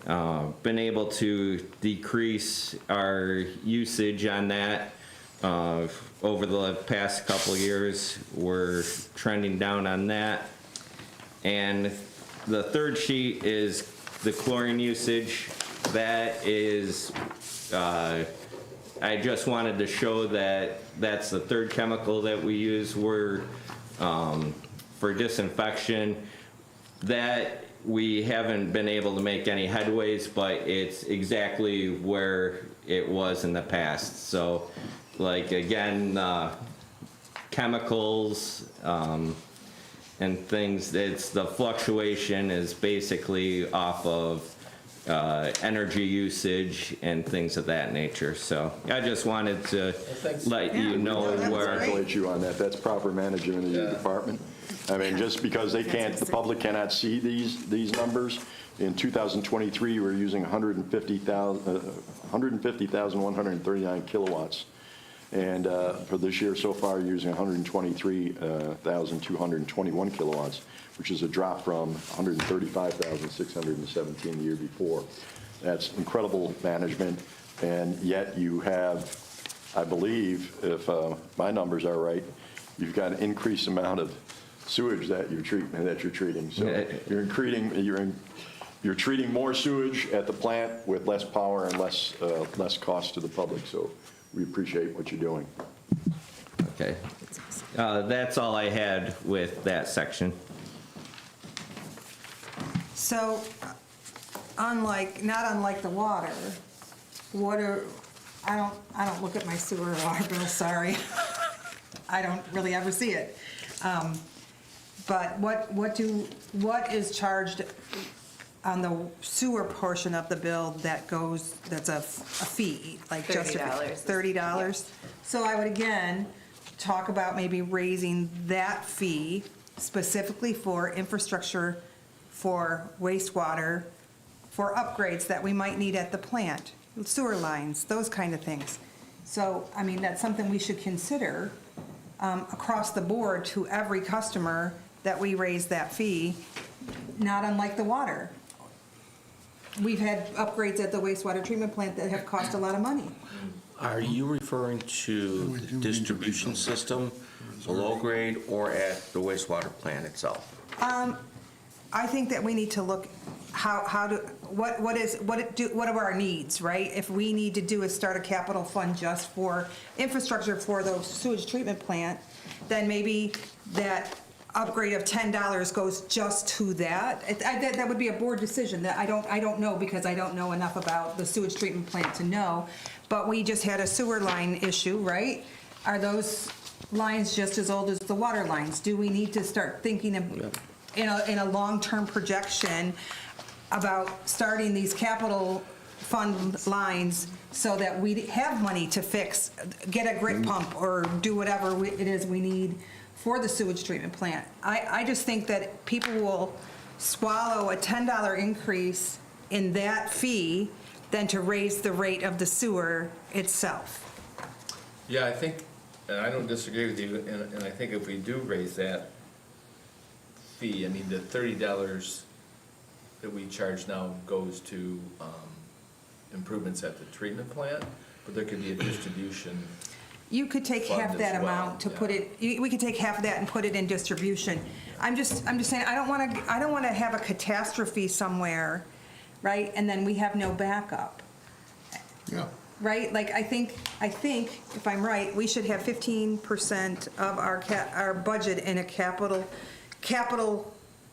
been able to decrease our usage on that over the past couple years. We're trending down on that. And the third sheet is the chlorine usage. That is, I just wanted to show that that's the third chemical that we use. For disinfection, that we haven't been able to make any headways, but it's exactly where it was in the past. So, like, again, chemicals and things, the fluctuation is basically off of energy usage and things of that nature. So I just wanted to let you know That's where. great. Congratulate you on that. That's proper management of your department. I mean, just because they can't, the public cannot see these numbers. In 2023, we're using 150,139 kilowatts. And for this year so far, you're using 123,221 kilowatts, which is a drop from 135,617 the year before. That's incredible management, and yet you have, I believe, if my numbers are right, you've got an increased amount of sewage that you're treating. So you're treating more sewage at the plant with less power and less cost to the public. So we appreciate what you're doing. Okay. That's all I had with that section. So, not unlike the water, I don't look at my sewer or water bill, sorry. I don't really ever see it. But what is charged on the sewer portion of the bill that's a fee, like just $30. $30? So I would again talk about maybe raising that fee specifically for infrastructure, for wastewater, for upgrades that we might need at the plant, sewer lines, those kind of things. So, I mean, that's something we should consider across the board to every customer, that we raise that fee, not unlike the water. We've had upgrades at the wastewater treatment plant that have cost a lot of money. Are you referring to the distribution system, below grade, or at the wastewater plant itself? I think that we need to look what are our needs, right? If we need to do is start a capital fund just for infrastructure for the sewage treatment plant, then maybe that upgrade of $10 goes just to that. That would be a board decision. That I don't know, because I don't know enough about the sewage treatment plant to know. But we just had a sewer line issue, right? Are those lines just as old as the water lines? Do we need to start thinking in a long-term projection about starting these capital fund lines so that we have money to fix, get a grit pump or do whatever it is we need for the sewage treatment plant? I just think that people will swallow a $10 increase in that fee than to raise the rate of the sewer itself. Yeah, I think, and I don't disagree with you, and I think if we do raise that fee, I mean, the $30 that we charge now goes to improvements at the treatment plant, but there could be a distribution. You could take half Fund that as well, amount to put yeah. it, we could take half of that and put it in distribution. I'm just saying, I don't want to have a catastrophe somewhere, right? And then we have no backup, Yeah. right? Like, I think, if I'm right, we should have 15% of our budget in a capital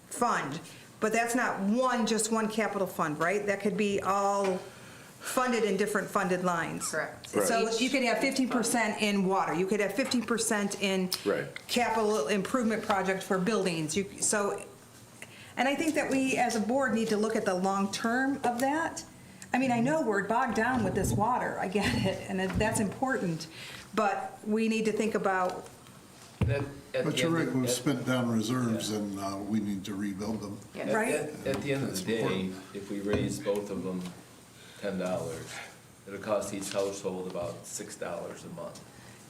fund. But that's not just one capital fund, right? That could be all funded in different funded lines. Correct. So Each you could have 15% in water, you could have 15% in Right. capital improvement project for buildings. And I think that we, as a board, need to look at the long term of that. I mean, I know we're bogged down with this water, I get it, and that's important, but we need to think about, But you're right, we've spent down reserves and we need to rebuild them. Yeah. Right. At the end of the day, if we raise both of them $10, it'll cost each household about $6 a month.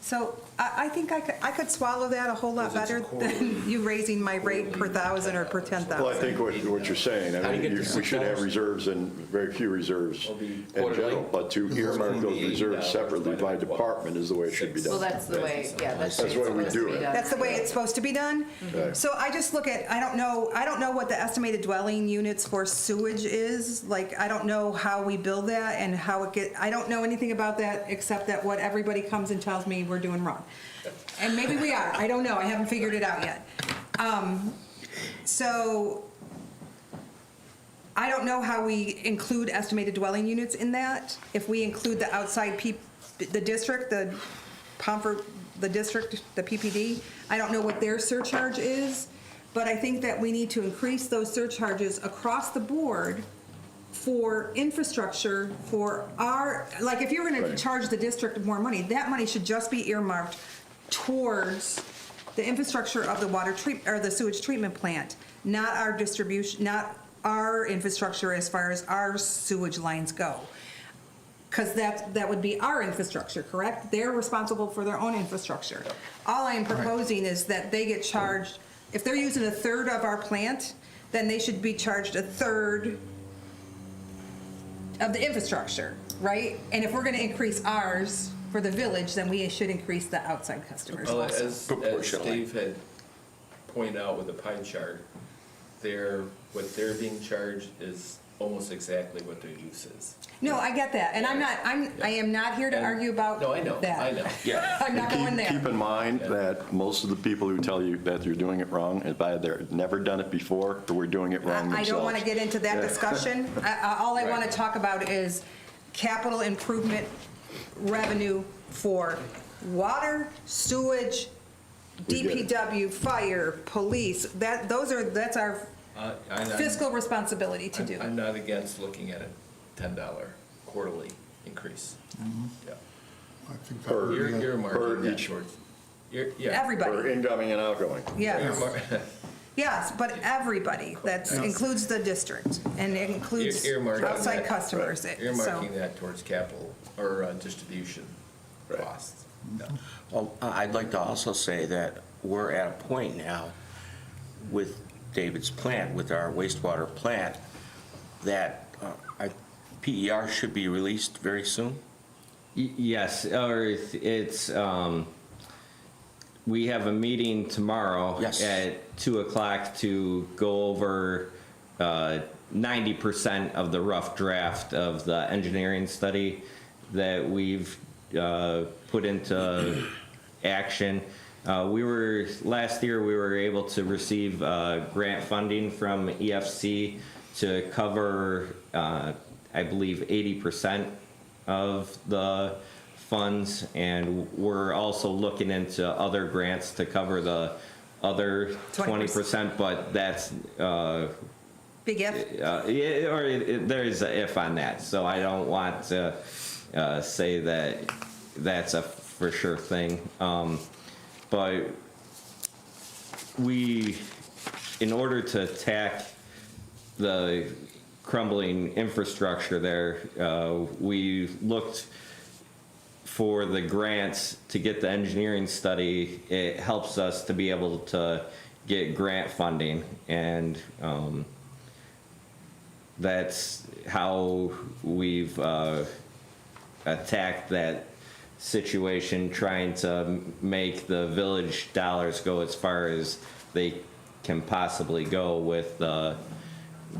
so I think I could swallow that a whole lot Because it's better than quarterly. you raising my rate per thousand or per 10,000. Well, I think what you're saying, I How do you mean, get to we should have $6? reserves and very few reserves It'll be in quarterly. general, but to earmark those reserves separately by department is the way it should be done. Well, that's the way, yeah, that's That's the way we supposed to do be it. done. That's the way it's supposed to be done? Right. So I just look at, I don't know what the estimated dwelling units for sewage is. Like, I don't know how we build that and how I don't know anything about that except that what everybody comes and tells me we're doing wrong. And maybe we are, I don't know, I haven't figured it out yet. So I don't know how we include estimated dwelling units in that. If we include the outside the district, the district, the PPD, I don't know what their surcharge is, but I think that we need to increase those surcharges across the board for infrastructure, for like, if you're gonna Right. charge the district more money, that money should just be earmarked towards the infrastructure of the water or the sewage treatment plant, not our distribution, not our infrastructure as far as our sewage lines go. Because that would be our infrastructure, correct? They're responsible for their own infrastructure. All I am proposing is that they get charged, if they're using a third of our plant, then they should be charged a third of the infrastructure, right? And if we're gonna increase ours for the village, then we should increase the outside customers Well, also. as Proportionally. Steve had pointed out with the pie chart, what they're being charged is almost exactly what their use is. No, I get that, and I am not here to And- argue about that. No, I know. Yeah. I'm not going there. Keep in mind that most of the people who tell you that you're doing it wrong is either never done it before or we're doing it wrong themselves. I don't want to get into that discussion. All I want to Right. talk about is capital improvement revenue for water, sewage, We get it. DPW, fire, police. That's our fiscal responsibility to do. I'm not against looking at a $10 quarterly increase. Yeah. I think that Per- would You're be a- per marking that each- towards, yeah. For Everybody, incoming and outgoing. yes. Earmark- Yes, but everybody, that includes the district, and it includes earmarking outside that- customers, so. Earmarking that towards capital or distribution Right. costs. Yeah. Well, I'd like to also say that we're at a point now with David's plant, with our wastewater plant, that PER should be released very soon. Yes, or it's, we have a meeting tomorrow Yes. at 2:00 to go over 90% of the rough draft of the engineering study that we've put into action. Last year, we were able to receive grant funding from EFC to cover, I believe, 80% of the funds, and we're also looking into other grants to cover the other 20%, but that's, Big if. there's a if on that, so I don't want to say that that's a for sure thing. But in order to attack the crumbling infrastructure there, we looked for the grants to get the engineering study. It helps us to be able to get grant funding, and that's how we've attacked that situation, trying to make the village dollars go as far as they can possibly go with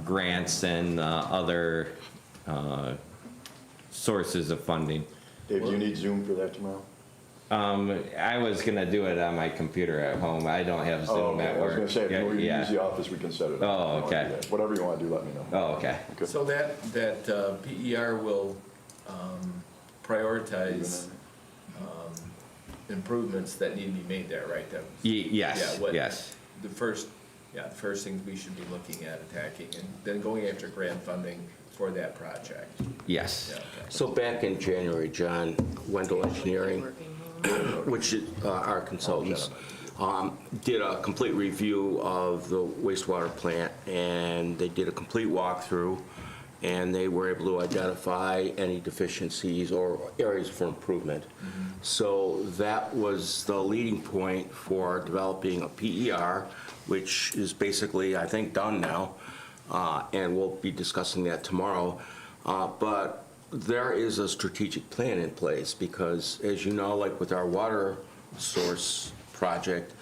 grants and other sources of funding. Dave, do you need Zoom for that tomorrow? I was gonna do it on my computer at home. I don't have Oh, Zoom okay. at I was work. gonna say, if you Yeah. use the office, we can set it up. Oh, If you wanna okay. do that. Whatever you wanna do, let me know. Oh, okay. Good. So that PER will prioritize improvements that need to be made there, right? Yes, Yeah, what- yes. The first things we should be looking at attacking, and then going after grant funding for that project. Yes. Yeah, okay. So back in January, John, Wendell Engineering, which is our consultants, did a complete review of the wastewater plant, and they did a complete walkthrough, and they were able to identify any deficiencies or areas for improvement. So that was the leading point for developing a PER, which is basically, I think, done now, and we'll be discussing that tomorrow. But there is a strategic plan in place because, as you know, like with our water source project,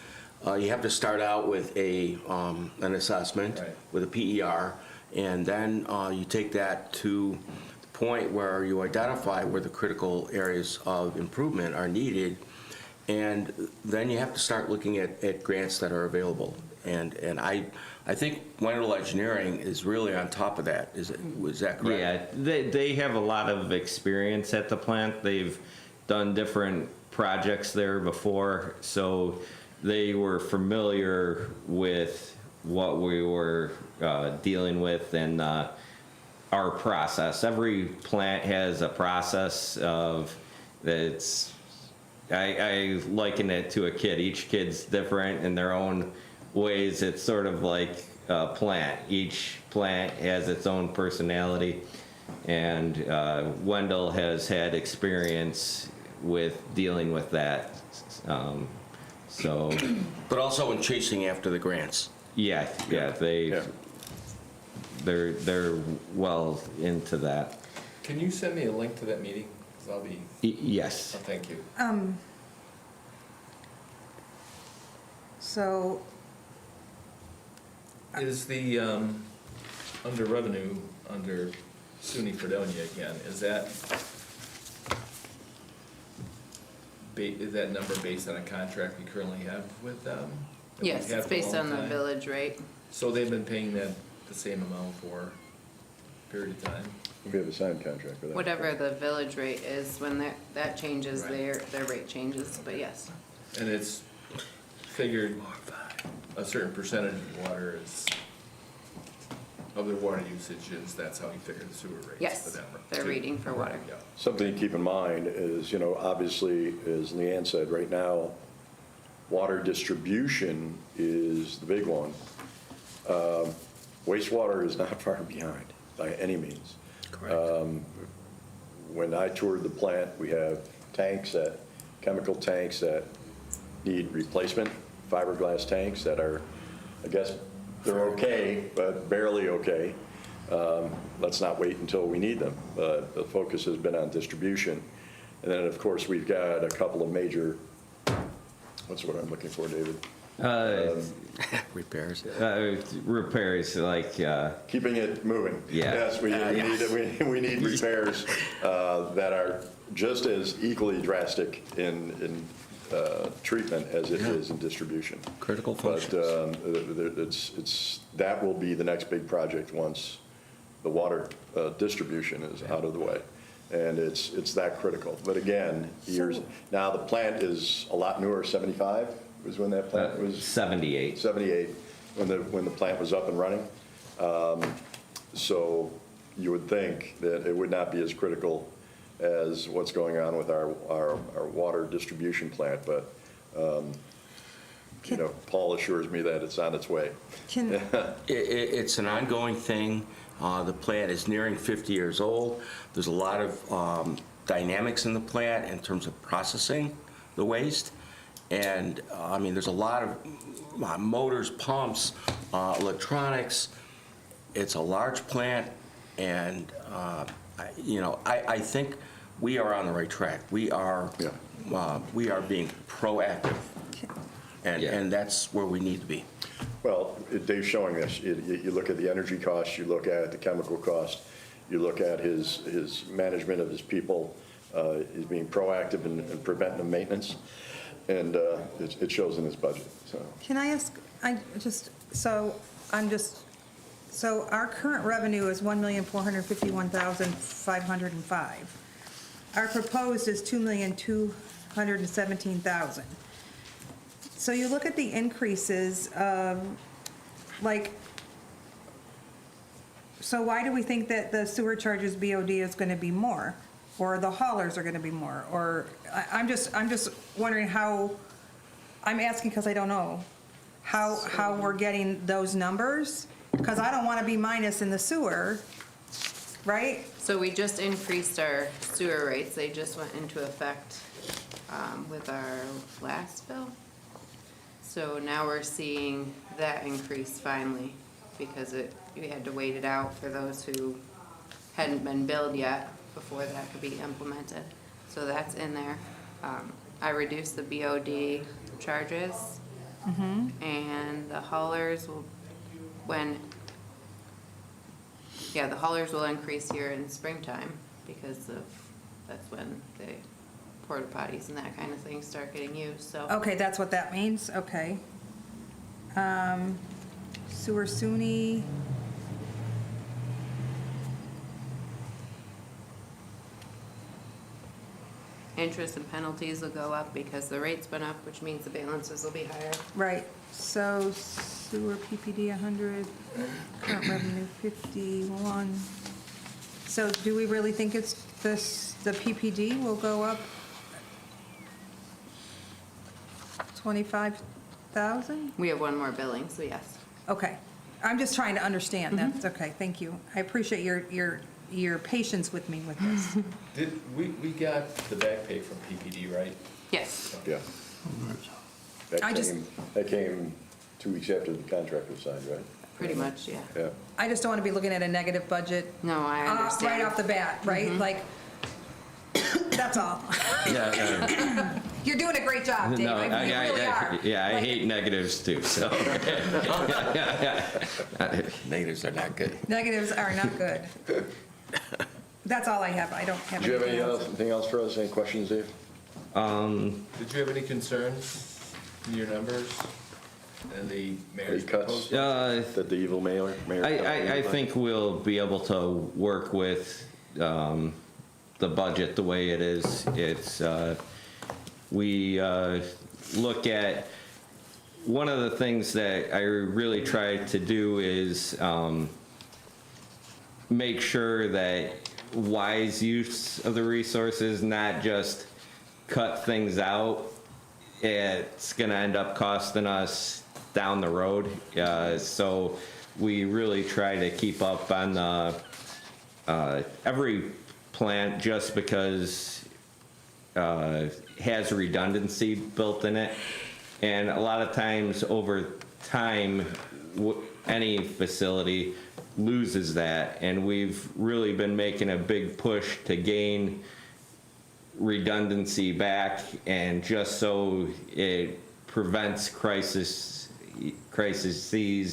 you have to start out with an assessment, Right. with a PER, and then you take that to the point where you identify where the critical areas of improvement are needed, and then you have to start looking at grants that are available. And I think Wendell Engineering is really on top of that. Was that correct? Yeah, they have a lot of experience at the plant. They've done different projects there before, so they were familiar with what we were dealing with and our process. Every plant has a process of that's I liken it to a kid. Each kid's different in their own ways. It's sort of like a plant. Each plant has its own personality. And Wendell has had experience with dealing with that. So, But also in chasing after the grants. yeah, they're well into that. Can you send me a link to that meeting? 'Cause I'll be, Yes. oh, thank you. So, Is the, under revenue, under SUNY Fredonia again, is that number based on a contract we currently have with them? that we've Yes, had it's for a based long on the time? village rate. So they've been paying that the same amount for a period of time? We have a signed contract with that. Whatever the village rate is, when that changes, Right. their rate changes, but yes. And it's figured a certain percentage of water is, of their water usage is, that's how you figure the sewer rates for Yes, them. they're too. reading for water. Yeah. Something to keep in mind is, you know, obviously, as Leanne said, right now, water distribution is the big one. Wastewater is not far behind by any means. When I toured the plant, we have chemical tanks that need replacement, fiberglass tanks that are, I guess, they're okay, but barely okay. Let's not wait until we need them. The focus has been on distribution. And then, of course, we've got a couple of major, what's what I'm looking for, David? Repairs. Repairs, like, Keeping it moving. Yeah. Yes, we need repairs that are just as equally drastic in treatment as it is in distribution. Critical But functions. that will be the next big project once the water distribution is out of the way. And it's that critical. But again, now the plant is a lot newer, 75 was when that plant was? 78. 78, when the plant was up and running. So you would think that it would not be as critical as what's going on with our water distribution plant, but, you know, Paul assures me that it's on its way. It's an ongoing thing. The plant is nearing 50 years old. There's a lot of dynamics in the plant in terms of processing the waste. And, I mean, there's a lot of motors, pumps, electronics. It's a large plant, and, you know, I think we are on the right track. We are being proactive, and that's where we need to be. Well, Dave's showing this. You look at the energy cost, you look at the chemical cost, you look at his management of his people, he's being proactive in preventive maintenance, and it shows in his budget, so. can I ask, so our current revenue is 1,451,505. Our proposed is 2,217,000. So you look at the increases, so why do we think that the sewer charges BOD is gonna be more? Or the haulers are gonna be more? Or, I'm just wondering how, I'm asking because I don't know, how we're getting those numbers? Because I don't wanna be minus in the sewer, right? So we just increased our sewer rates. They just went into effect with our last bill. So now we're seeing that increase finally, because we had to wait it out for those who hadn't been billed yet before that could be implemented. So that's in there. I reduced the BOD charges, and the haulers will, the haulers will increase here in springtime, because that's when the porta potties and that kind of thing start getting used, so. Okay, that's what that means, okay. Sewer SUNY. Interest and penalties will go up because the rate's been up, which means the balances will be higher. Right, so sewer PPD 100, current revenue 51. So do we really think it's the PPD will go up 25,000? We have one more billing, so yes. Okay. I'm just trying to understand. That's okay. Thank you. I appreciate your patience with me with this. We got the back pay from PPD, right? Yes. Yeah. I just- That came 2 weeks after the contract was signed, right? Pretty much, yeah. Yeah. I just don't want to be looking at a negative budget No, I understand. right off the bat, right? Like, that's all. Yeah, You're doing a great job, Dave. no, You really are. yeah, I Like, hate negatives too, so. Negatives are not good. Negatives are not good. That's all I have. I don't have Do you have anything else. anything else for us? Any questions, Dave? Did you have any concerns in your numbers and the mayor's Any cuts? proposal? That the evil mayor? I think we'll be able to work with the budget the way it is. It's, we look at, one of the things that I really try to do is make sure that wise use of the resources, not just cut things out. It's gonna end up costing us down the road. So we really try to keep up on the, every plant, just because has redundancy built in it. And a lot of times over time, any facility loses that. And we've really been making a big push to gain redundancy back, and just so it prevents crises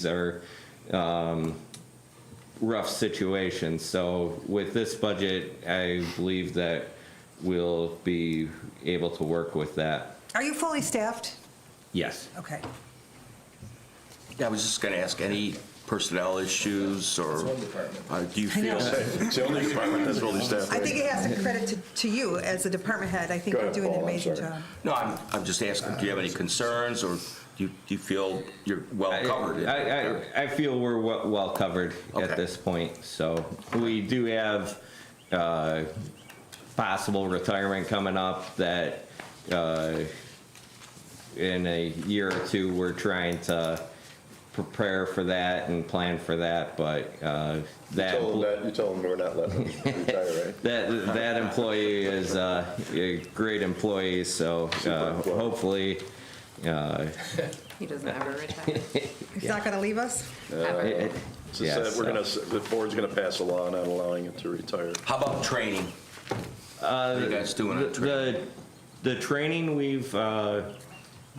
or rough situations. So with this budget, I believe that we'll be able to work with that. Are you fully staffed? Yes. Okay. Yeah, I was just gonna ask, any personnel issues, or It's one department. do you I know. feel? It's the only department that's fully staffed. I think it has to credit to you as a department head. I think Go you're ahead, doing an Paul, I'm amazing sorry. job. No, I'm just asking, do you have any concerns, or do you feel you're well covered? I feel we're well covered at Okay. this point. So we do have possible retirement coming up that in a year or two, we're trying to prepare for that and plan for that, but You told them we're not letting them retire, right? that employee is a great employee, so hopefully He doesn't ever retire. He's not going to leave us? Ever. it- It's just yes, that the board's gonna pass a law not allowing it to retire. How about training? What are you guys doing on training? The training, we've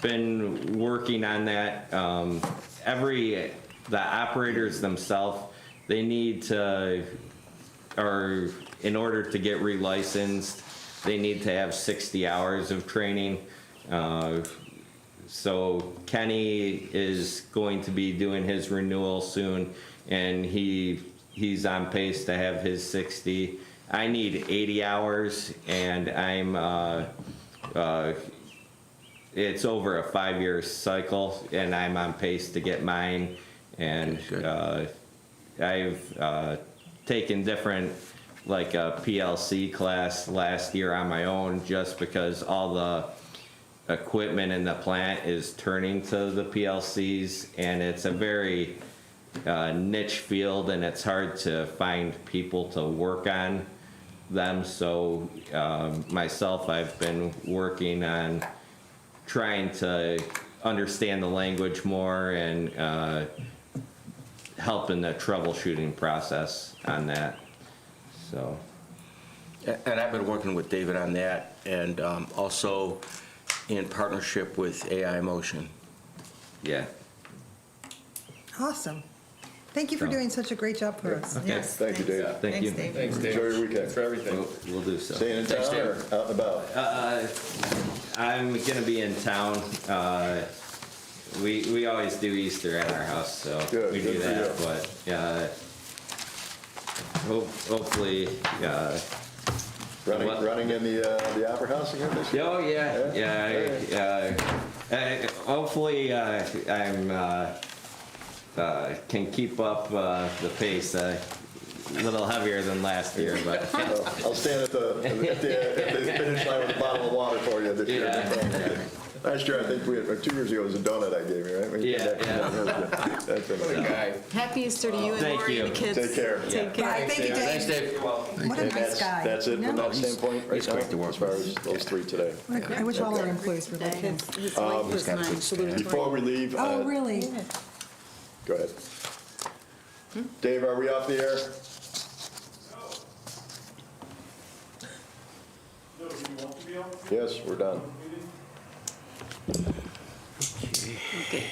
been working on that. The operators themselves, they need to, or in order to get relicensed, they need to have 60 hours of training. So Kenny is going to be doing his renewal soon, and he's on pace to have his 60. I need 80 hours, and it's over a 5-year cycle, and I'm on pace to get mine. And I've taken different, like a PLC class last year on my own, just because all the equipment in the plant is turning to the PLCs, and it's a very niche field, and it's hard to find people to work on them. So myself, I've been working on trying to understand the language more and helping the troubleshooting process on that. So. And I've been working with David on that, and also in partnership with AI Motion. Yeah. Awesome. Thank you for doing such a great job for us. Okay. Yes. Thank you, Dave. Thank you. Dave. Thanks, Dave. Enjoy your weekend. Thanks for everything. We'll do so. Staying in Thanks, town or Dave. out and about? I'm gonna be in town. We always do Easter at our house, so Good, we do good for that. you. But hopefully, Running in the Opera House again this year? oh yeah. Hopefully, I'm can keep up the pace. little heavier than last year, but I'll stand at the finish line with a bottle of water for you this year. Yeah. Last year, I think or 2 years ago, it was a donut I gave you, right? When you came Yeah, back from yeah. that. That's What a it. guy. Happy Easter to you and Thank Lori and you. the kids. Take care. Take care. Bye, thank you, Thanks, Dave. Dave. What a And nice guy. that's it from No, that standpoint right now, great to work as far with. as those three today. I wish all our employees were like him. His wife was nice. Before we leave, Oh, really? go ahead. Dave, are we off the air? Yes, we're done. Okay.